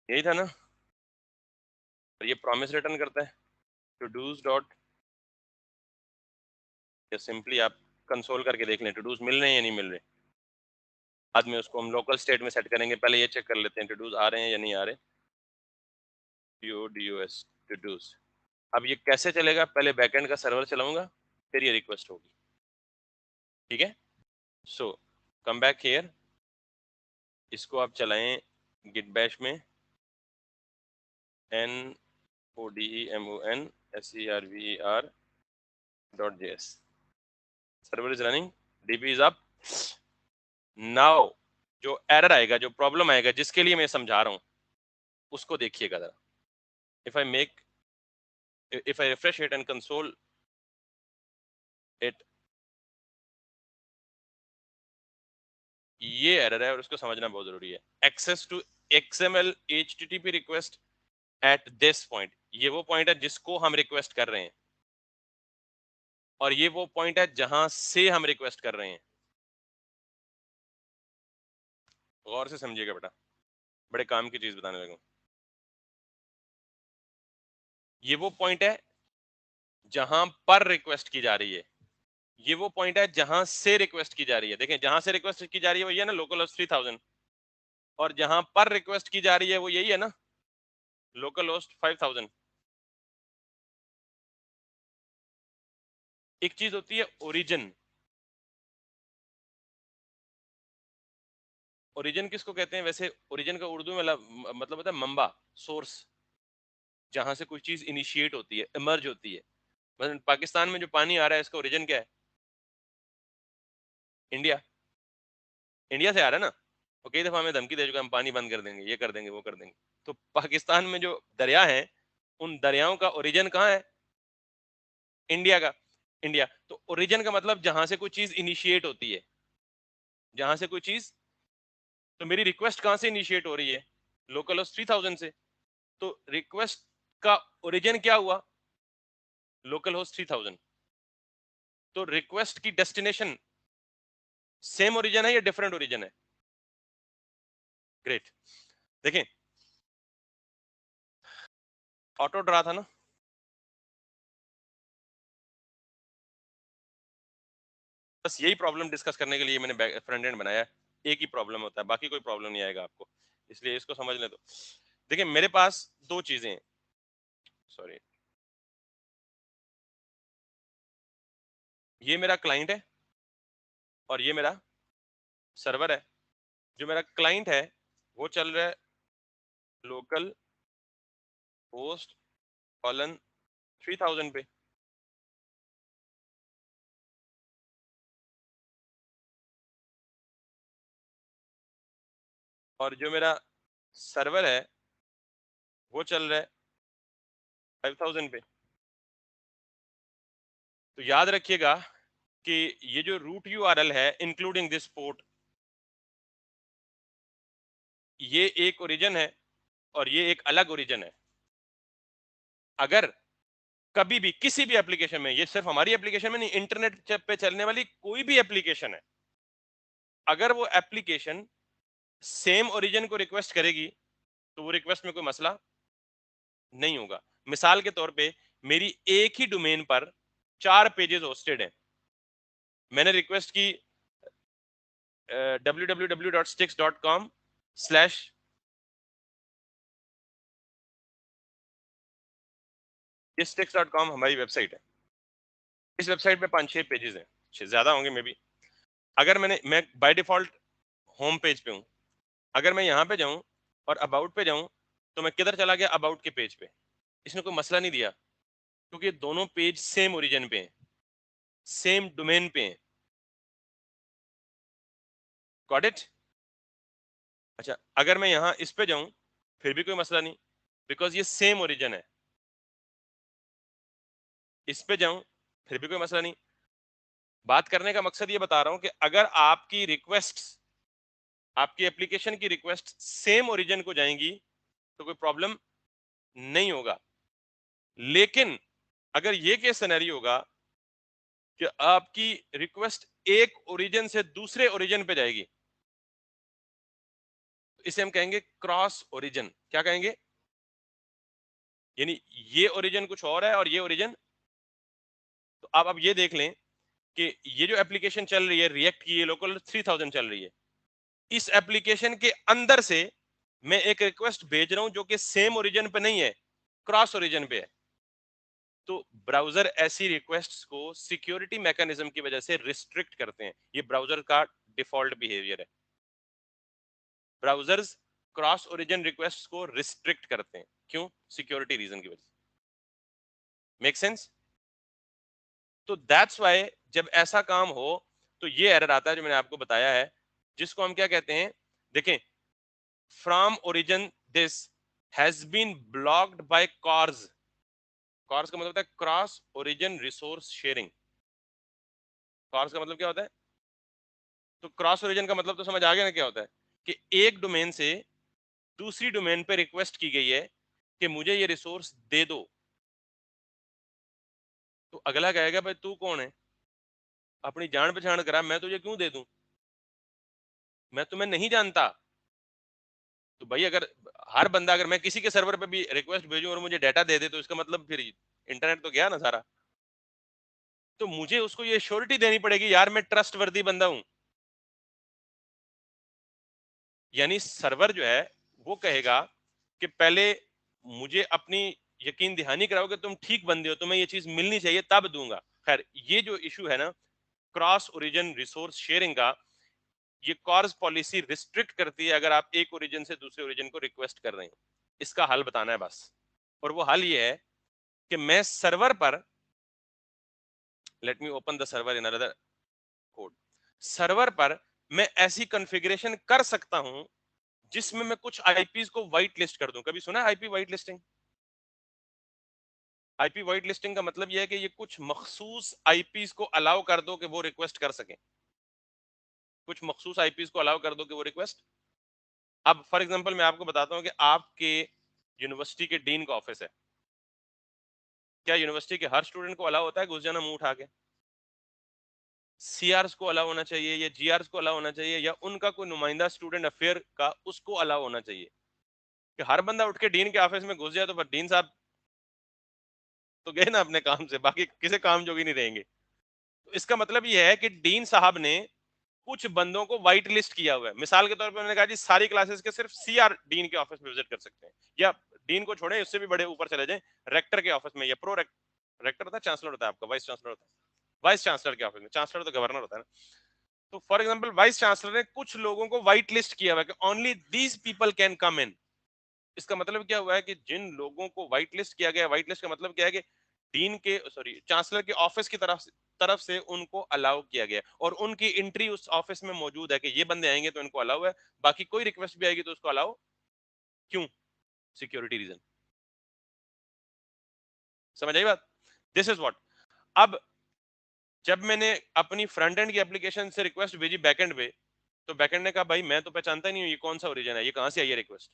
यही था ना, और ये प्रॉमिस रिटर्न करता है टू डूज डॉट, या सिंपली आप कंसोल करके देख लें टू डूज मिल रहे हैं या नहीं मिल रहे। बाद में उसको हम लोकल स्टेट में सेट करेंगे, पहले ये चेक कर लेते हैं टू डूज आ रहे हैं या नहीं आ रहे, todos टू डूज। अब ये कैसे चलेगा, पहले बैकएंड का सर्वर चलाऊंगा, फिर ये रिक्वेस्ट होगी, ठीक है। सो कम बैक हियर, इसको आप चलाएं गिट बैश में NODEMONSERVER.js, server is running, dB is up. Now जो एरर आएगा, जो प्रॉब्लम आएगा, जिसके लिए मैं समझा रहा हूं, उसको देखिएगा जरा। if I refresh it and console it, ये एरर है और उसको समझना बहुत जरूरी है। Access to XML HTTP request at this point, ये वो पॉइंट है जिसको हम रिक्वेस्ट कर रहे हैं, और ये वो पॉइंट है जहां से हम रिक्वेस्ट कर रहे हैं। गौर से समझिएगा बेटा, बड़े काम की चीज बताने लगा। ये वो पॉइंट है जहां पर रिक्वेस्ट की जा रही है, ये वो पॉइंट है जहां से रिक्वेस्ट की जा रही है। देखें, जहां से रिक्वेस्ट की जा रही है वो ये ना, लोकल होस्ट 3000, और जहां पर रिक्वेस्ट की जा रही है वो यही है ना, लोकल होस्ट 5000। एक चीज होती है ओरिजिन, ओरिजिन किसको कहते हैं वैसे, ओरिजिन का उर्दू में मतलब होता है मंबा, सोर्स, जहां से कोई चीज इनिशिएट होती है, इमर्ज होती है। मतलब पाकिस्तान में जो पानी आ रहा है इसका ओरिजिन क्या है? इंडिया। इंडिया से आ रहा है ना। और कई दफा हमें धमकी दे चुका है, हम पानी बंद कर देंगे, ये कर देंगे, वो कर देंगे। तो पाकिस्तान में जो दरिया है, उन दरियाओं का ओरिजिन कहाँ है? इंडिया का। इंडिया। तो ओरिजिन का मतलब जहां से कोई चीज इनिशिएट होती है, जहां से कोई चीज। तो मेरी रिक्वेस्ट कहां से इनिशिएट हो रही है? लोकल होस्ट 3000 से। तो रिक्वेस्ट का ओरिजिन क्या हुआ? Local host 3000। तो रिक्वेस्ट की डेस्टिनेशन सेम ओरिजिन है या डिफरेंट ओरिजिन है? ग्रेट। देखें, ऑटो ड्रा था ना। बस यही प्रॉब्लम डिस्कस करने के लिए मैंने फ्रंट एंड बनाया है। एक ही प्रॉब्लम होता है, बाकी कोई प्रॉब्लम नहीं आएगा आपको, इसलिए इसको समझ लें। तो देखिए, मेरे पास दो चीजें हैं। सॉरी, ये मेरा क्लाइंट है और ये मेरा सर्वर है। जो मेरा क्लाइंट है वो चल रहा है लोकल होस्ट कॉलन 3000 पे। और जो मेरा सर्वर है वो चल रहा है 5000 पे। तो याद रखिएगा कि ये जो रूट यूआरएल है इंक्लूडिंग दिस पोर्ट, ये एक ओरिजिन है और ये एक अलग ओरिजिन है। अगर कभी भी किसी भी एप्लीकेशन में, ये सिर्फ हमारी एप्लीकेशन में नहीं, इंटरनेट पे चलने वाली कोई भी एप्लीकेशन है, अगर वो एप्लीकेशन सेम ओरिजिन को रिक्वेस्ट करेगी तो वो रिक्वेस्ट में कोई मसला नहीं होगा। मिसाल के तौर पे मेरी एक ही डोमेन पर 4 पेजेस होस्टेड हैं। मैंने रिक्वेस्ट की www.stix.com/, ये stix.com हमारी वेबसाइट है। इस वेबसाइट पे 5-6 पेजेस हैं, ज्यादा होंगे मे बी। अगर मैं बाय डिफॉल्ट होम पेज पे हूँ, अगर मैं यहाँ पे जाऊं और अबाउट पे जाऊं तो मैं किधर चला गया? अबाउट के पेज पे। इसने कोई मसला नहीं दिया, क्योंकि दोनों पेज सेम ओरिजिन पे हैं, सेम डोमेन पे हैं। Got it? अच्छा, अगर मैं यहाँ इस पे जाऊं फिर भी कोई मसला नहीं, बिकॉज ये सेम ओरिजिन है। इस पे जाऊं फिर भी कोई मसला नहीं। बात करने का मकसद ये बता रहा हूं कि अगर आपकी रिक्वेस्ट, आपकी एप्लीकेशन की रिक्वेस्ट सेम ओरिजिन को जाएंगी तो कोई प्रॉब्लम नहीं होगा। लेकिन अगर ये केस सिनेरियो होगा कि आपकी रिक्वेस्ट एक ओरिजिन से दूसरे ओरिजिन पे जाएगी, तो इसे हम कहेंगे क्रॉस ओरिजिन। क्या कहेंगे? यानी ये ओरिजिन कुछ और है और ये ओरिजिन। तो आप अब ये देख लें कि ये जो एप्लीकेशन चल रही है रिएक्ट की, ये लोकल 3000 चल रही है। इस एप्लीकेशन के अंदर से मैं एक रिक्वेस्ट भेज रहा हूं जो कि सेम ओरिजिन पे नहीं है, क्रॉस ओरिजिन पे है। तो ब्राउजर ऐसी रिक्वेस्ट्स को सिक्योरिटी मैकेनिज्म की वजह से रिस्ट्रिक्ट करते हैं। ये ब्राउजर का डिफॉल्ट बिहेवियर है। ब्राउजर्स क्रॉस ओरिजिन रिक्वेस्ट को रिस्ट्रिक्ट करते हैं। क्यों? सिक्योरिटी रीजन की वजह से। Make sense? तो दैट्स व्हाई जब ऐसा काम हो तो ये एरर आता है जो मैंने आपको बताया है, जिसको हम क्या कहते हैं? देखें, from origin this has been blocked by CORS. CORS का मतलब होता है cross origin resource sharing. CORS का मतलब क्या होता है? तो क्रॉस ओरिजिन का मतलब तो समझ आ गया ना क्या होता है? कि एक डोमेन से दूसरी डोमेन पे रिक्वेस्ट की गई है कि मुझे ये रिसोर्स दे दो। तो अगला कहेगा भाई तू कौन है? अपनी जान पहचान करा, मैं तुझे क्यों दे दूं? मैं तुम्हें नहीं जानता। तो भाई अगर हर बंदा, अगर मैं किसी के सर्वर पे भी रिक्वेस्ट भेजूं और मुझे डाटा दे दे तो इसका मतलब फिर इंटरनेट तो गया ना सारा। तो मुझे उसको ये श्योरिटी देनी पड़ेगी यार मैं ट्रस्ट वर्दी बंदा हूं। यानी सर्वर जो है वो कहेगा कि पहले मुझे अपनी यकीन दहानी कराओ कि तुम ठीक बंदे हो, तुम्हें ये चीज मिलनी चाहिए तब दूंगा। खैर, ये जो इशू है ना क्रॉस ओरिजिन रिसोर्स शेयरिंग का, ये कॉर्स पॉलिसी रिस्ट्रिक्ट करती है अगर आप एक ओरिजिन से दूसरे ओरिजिन को रिक्वेस्ट कर रहे हैं। इसका हल बताना है बस। और वो हल ये है कि मैं सर्वर पर let me open the server in another code. Server पर मैं ऐसी कॉन्फ़िगरेशन कर सकता हूं जिसमें मैं कुछ आईपीज को व्हाइट लिस्ट कर दूं। कभी सुना है IP white listing? IP white listing का मतलब यह है कि ये कुछ मखसूस आईपीज को अलाउ कर दो कि वो रिक्वेस्ट कर सकें। कुछ मखसूस आईपीज को अलाउ कर दो कि वो रिक्वेस्ट। अब फॉर एग्जांपल मैं आपको बताता हूं कि आपके यूनिवर्सिटी के डीन का ऑफिस है। क्या यूनिवर्सिटी के हर स्टूडेंट को अलाउ होता है घुस जाना मुंह उठा के? सीआरस को अलाउ होना चाहिए या जीआरस को अलाउ होना चाहिए या उनका कोई नुमाइंदा स्टूडेंट अफेयर का उसको अलाउ होना चाहिए कि हर बंदा उठ के डीन के ऑफिस में घुस जाए? तो डीन साहब तो गए ना अपने काम से, बाकी किसी काम जोगी नहीं रहेंगे। तो इसका मतलब ये है कि डीन साहब ने कुछ बंदों को व्हाइट लिस्ट किया हुआ है। मिसाल के तौर पर उन्होंने कहा जी सारी क्लासेस के सिर्फ सीआर डीन के ऑफिस में विजिट कर सकते हैं, या डीन को छोड़े उससे भी बड़े ऊपर चले जाएं, रेक्टर के ऑफिस में या रेक्टर होता है, चांसलर होता है आपका, वाइस चांसलर होता है, वाइस चांसलर के ऑफिस में, चांसलर तो गवर्नर होता है ना। तो फॉर एग्जांपल वाइस चांसलर ने कुछ लोगों को व्हाइट लिस्ट किया हुआ है कि only these people can come in. इसका मतलब क्या हुआ है कि जिन लोगों को व्हाइट लिस्ट किया गया, व्हाइट लिस्ट का मतलब क्या है कि डीन के सॉरी चांसलर के ऑफिस की तरफ से उनको अलाउ किया गया और उनकी एंट्री उस ऑफिस में मौजूद है कि ये बंदे आएंगे तो इनको अलाउ है, बाकी कोई रिक्वेस्ट भी आएगी तो उसको अलाउ क्यों? Security reason. समझ आई बात? This is what. अब जब मैंने अपनी फ्रंट एंड की एप्लीकेशन से रिक्वेस्ट भेजी बैकएंड पे, तो बैकएंड ने कहा भाई मैं तो पहचानता ही नहीं हूं ये कौन सा ओरिजिन है, ये कहां से आई है रिक्वेस्ट।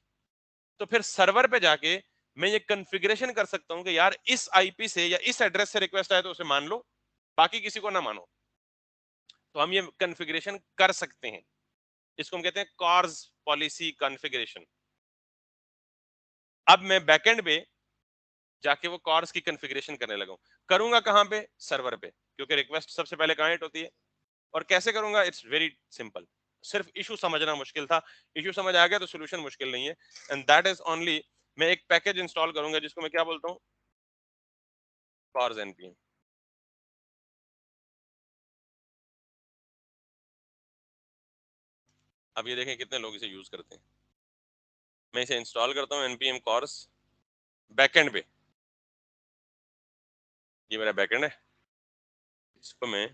तो फिर सर्वर पे जाके मैं ये कॉन्फ़िगरेशन कर सकता हूं कि यार इस आईपी से या इस एड्रेस से रिक्वेस्ट आए तो उसे मान लो, बाकी किसी को ना मानो। तो हम ये कॉन्फ़िगरेशन कर सकते हैं। इसको हम कहते हैं कॉर्स पॉलिसी कॉन्फ़िगरेशन। अब मैं बैकएंड पे जाके वो कॉर्स की कॉन्फ़िगरेशन करने लगा हूं। करूंगा कहां पे? सर्वर पे, क्योंकि रिक्वेस्ट सबसे पहले कहां हिट होती है। और कैसे करूंगा? It's very simple. सिर्फ इशू समझना मुश्किल था, इशू समझ आ गया तो सोल्यूशन मुश्किल नहीं है। एंड दैट इज ओनली, मैं एक पैकेज इंस्टॉल करूंगा जिसको मैं क्या बोलता हूं? CORS npm. अब ये देखें कितने लोग इसे यूज करते हैं। मैं इसे इंस्टॉल करता हूँ npm कॉर्स बैकएंड पे। ये मेरा बैकएंड है, इसको मैं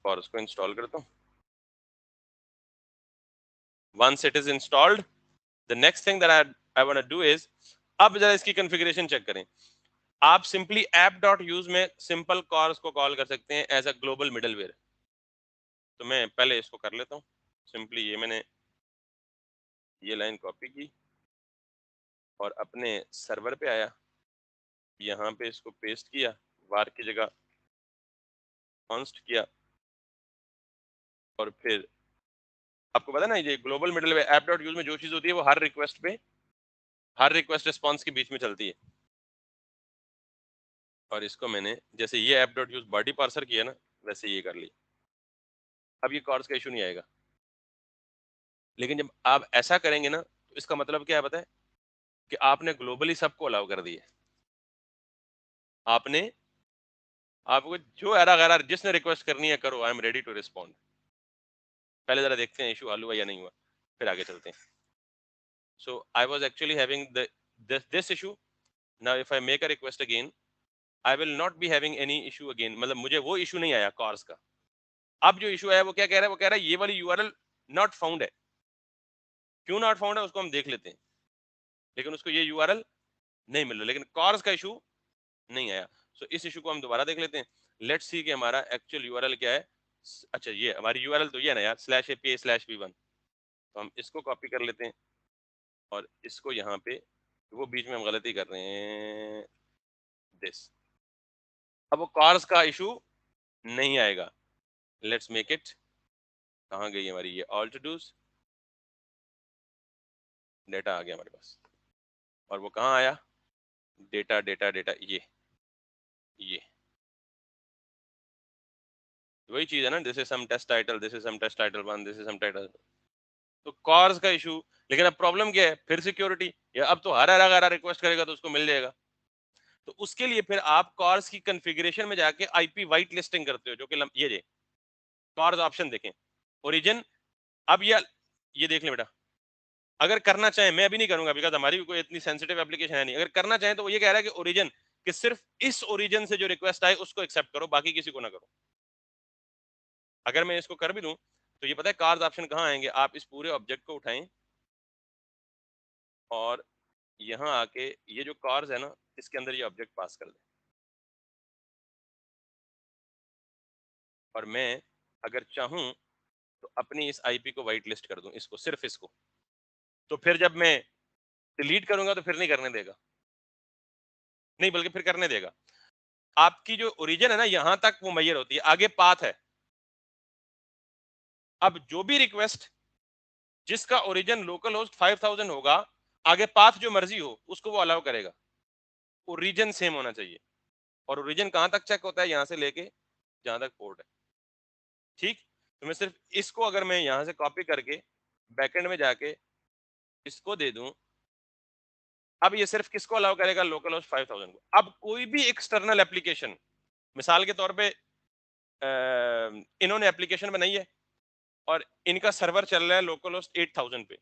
कॉर्स को इंस्टॉल करता हूँ। Once it is installed, the next thing that I want to do is, अब जरा इसकी कॉन्फ़िगरेशन चेक करें। आप सिंपली ऐप डॉट यूज में सिंपल कॉर्स को कॉल कर सकते हैं एज अ ग्लोबल मिडलवेयर। तो मैं पहले इसको कर लेता हूँ। सिंपली ये मैंने ये लाइन कॉपी की और अपने सर्वर पे आया, यहाँ पे इसको पेस्ट किया, वार की जगह कॉन्स्ट किया, और फिर आपको पता है ना ये global middleware app dot use में जो चीज होती है वो हर रिक्वेस्ट पे, हर रिक्वेस्ट रिस्पॉन्स के बीच में चलती है। और इसको मैंने जैसे ये app dot use body parser किया ना, वैसे ये कर ली। अब ये कॉर्स का इशू नहीं आएगा। लेकिन जब आप ऐसा करेंगे ना तो इसका मतलब क्या है पता है? कि आपने ग्लोबली सबको अलाउ कर दिया। आपने आपको जो एरा गैरा जिसने रिक्वेस्ट करनी है करो, I am ready to respond. पहले जरा देखते हैं इशू हल हुआ या नहीं हुआ, फिर आगे चलते हैं। So I was actually having this issue. Now if I make a request again, I will not be having any issue again, मतलब मुझे वो इशू नहीं आया कॉर्स का। अब जो इशू है वो क्या कह रहा है? वो कह रहा है ये वाली यूआरएल नॉट फाउंड है। क्यों नॉट फाउंड है उसको हम देख लेते हैं, लेकिन उसको ये यूआरएल नहीं मिल रहा, लेकिन कॉर्स का इशू नहीं आया। सो इस इशू को हम दोबारा देख लेते हैं। लेट्स सी कि हमारा एक्चुअल यूआरएल क्या है। अच्छा ये हमारी यूआरएल तो ये है ना यार, /API/v1। तो हम इसको कॉपी कर लेते हैं और इसको यहाँ पे, वो बीच में हम गलती कर रहे हैं, दिस। अब वो कॉर्स का इशू नहीं आएगा। लेट्स मेक इट, कहाँ गई हमारी ये ऑल टू डूज, डेटा आ गया हमारे पास। और वो कहाँ आया? डेटा डेटा डेटा, ये वही चीज है ना, this is some test title, this is some test title 1, this is some title. तो कॉर्स का इशू। लेकिन अब प्रॉब्लम क्या है? फिर सिक्योरिटी, या अब तो हर हर रिक्वेस्ट करेगा तो उसको मिल जाएगा। तो उसके लिए फिर आप कॉर्स की कॉन्फ़िगरेशन में जाके आईपी व्हाइट लिस्टिंग करते हो, जो कि ये जे कॉर्स ऑप्शन देखें, ओरिजिन। अब ये देख लें बेटा, अगर करना चाहे, मैं अभी नहीं करूंगा बिकॉज हमारी भी कोई इतनी सेंसिटिव एप्लीकेशन है नहीं, अगर करना चाहे तो वो ये कह रहा है कि ओरिजिन कि सिर्फ इस ओरिजिन से जो रिक्वेस्ट आए उसको एक्सेप्ट करो, बाकी किसी को ना करो। अगर मैं इसको कर भी दूं तो ये पता है कार्स ऑप्शन कहाँ आएंगे, आप इस पूरे ऑब्जेक्ट को उठाएं और यहाँ आके ये जो कार्स है ना इसके अंदर ये ऑब्जेक्ट पास कर दें, और मैं अगर चाहूं तो अपनी इस आईपी को वाइट लिस्ट कर दूं, इसको, सिर्फ इसको। तो फिर जब मैं डिलीट करूंगा तो फिर नहीं करने देगा, नहीं बल्कि फिर करने देगा। आपकी जो ओरिजिन है ना यहां तक वो मैयर होती है, आगे पाथ है। अब जो भी रिक्वेस्ट जिसका ओरिजिन लोकल होस्ट 5000 होगा, आगे पाथ जो मर्जी हो उसको वो अलाउ करेगा। ओरिजिन सेम होना चाहिए। और ओरिजिन कहां तक चेक होता है, यहां से लेके जहां तक पोर्ट है। ठीक, तो मैं सिर्फ इसको अगर मैं यहां से कॉपी करके बैकएंड में जाके इसको दे दूं, अब ये सिर्फ किसको अलाउ करेगा, लोकल होस्ट 5000 को। अब कोई भी एक्सटर्नल एप्लीकेशन, मिसाल के तौर पे इन्होंने एप्लीकेशन बनाई है और इनका सर्वर चल रहा है लोकल होस्ट 8000 पे,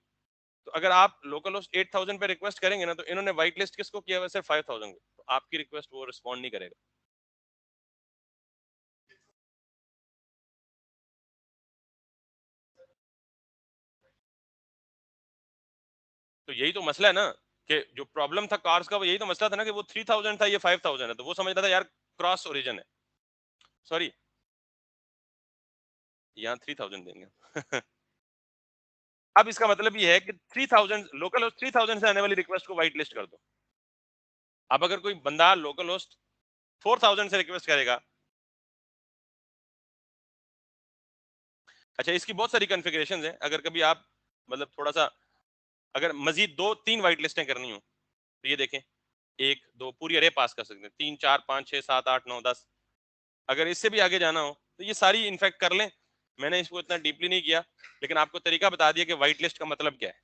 तो अगर आप लोकल होस्ट 8000 पे रिक्वेस्ट करेंगे ना, तो इन्होंने व्हाइट लिस्ट किसको किया हुआ है, सिर्फ 5000 को, तो आपकी रिक्वेस्ट वो रिस्पॉन्ड नहीं करेगा। तो यही तो मसला है ना, कि जो प्रॉब्लम था कार्स का, वो यही तो मसला था ना, कि वो 3000 था, ये 5000 है, तो वो समझ रहा था यार क्रॉस ओरिजिन है। सॉरी, यहाँ 3000 देंगे। अब इसका मतलब ये है कि 3000 लोकल होस्ट 3000 से आने वाली रिक्वेस्ट को व्हाइट लिस्ट कर दो। अब अगर कोई बंदा लोकल होस्ट 4000 से रिक्वेस्ट करेगा, अच्छा इसकी बहुत सारी कॉन्फ़िगरेशंस हैं, अगर कभी आप मतलब थोड़ा सा अगर मजीद 2-3 व्हाइट लिस्टें करनी हो तो ये देखें, 1-2 पूरी अरे पास कर सकते हैं, 3-4-5-6-7-8-9-10। अगर इससे भी आगे जाना हो तो ये सारी इनफैक्ट कर लें। मैंने इसको इतना डीपली नहीं किया, लेकिन आपको तरीका बता दिया कि व्हाइट लिस्ट का मतलब क्या है।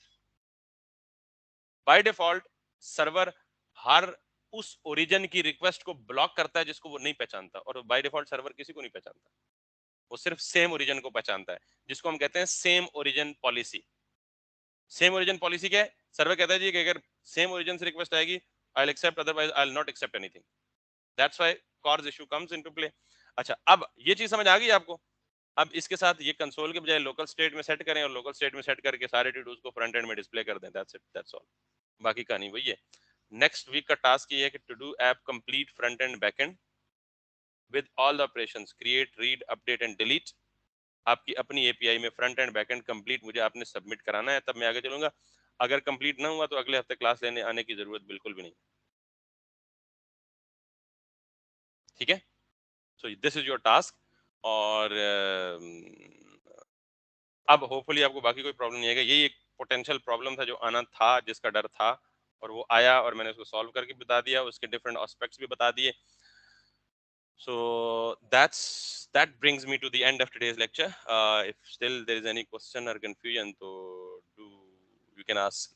बाय डिफॉल्ट सर्वर हर उस ओरिजिन की रिक्वेस्ट को ब्लॉक करता है जिसको वो नहीं पहचानता, और बाय डिफॉल्ट सर्वर किसी को नहीं पहचानता, वो सिर्फ सेम ओरिजिन को पहचानता है, जिसको हम कहते हैं same origin policy. Same origin policy क्या है, सर्वर कहता है जी कि अगर सेम ओरिजिन से रिक्वेस्ट आएगी I will accept, otherwise I will not accept anything. That's why CORS issue comes into play. अच्छा, अब ये चीज समझ आ गई आपको। अब इसके साथ ये कंसोल के बजाय लोकल स्टेट में सेट करें, और लोकल स्टेट में सेट करके सारे टूडूज को फ्रंट एंड में डिस्प्ले कर दें, दैट्स इट, दैट्स ऑल। बाकी कहानी वही है। नेक्स्ट वीक का टास्क ये है कि to do app complete front end back end with all the operations create, read, update and delete. आपकी अपनी एपीआई में front end back end complete मुझे आपने सबमिट कराना है, तब मैं आगे चलूंगा। अगर कंप्लीट ना हुआ तो अगले हफ्ते क्लास लेने आने की जरूरत बिल्कुल भी नहीं। ठीक है, so this is your task. और अब होपफुली आपको बाकी कोई प्रॉब्लम नहीं आएगा। यही एक पोटेंशियल प्रॉब्लम था जो आना था, जिसका डर था, और वो आया और मैंने उसको सॉल्व करके बता दिया, उसके डिफरेंट एस्पेक्ट्स भी बता दिए। So that brings me to the end of today's lecture. If still there is any question or confusion, so do you can ask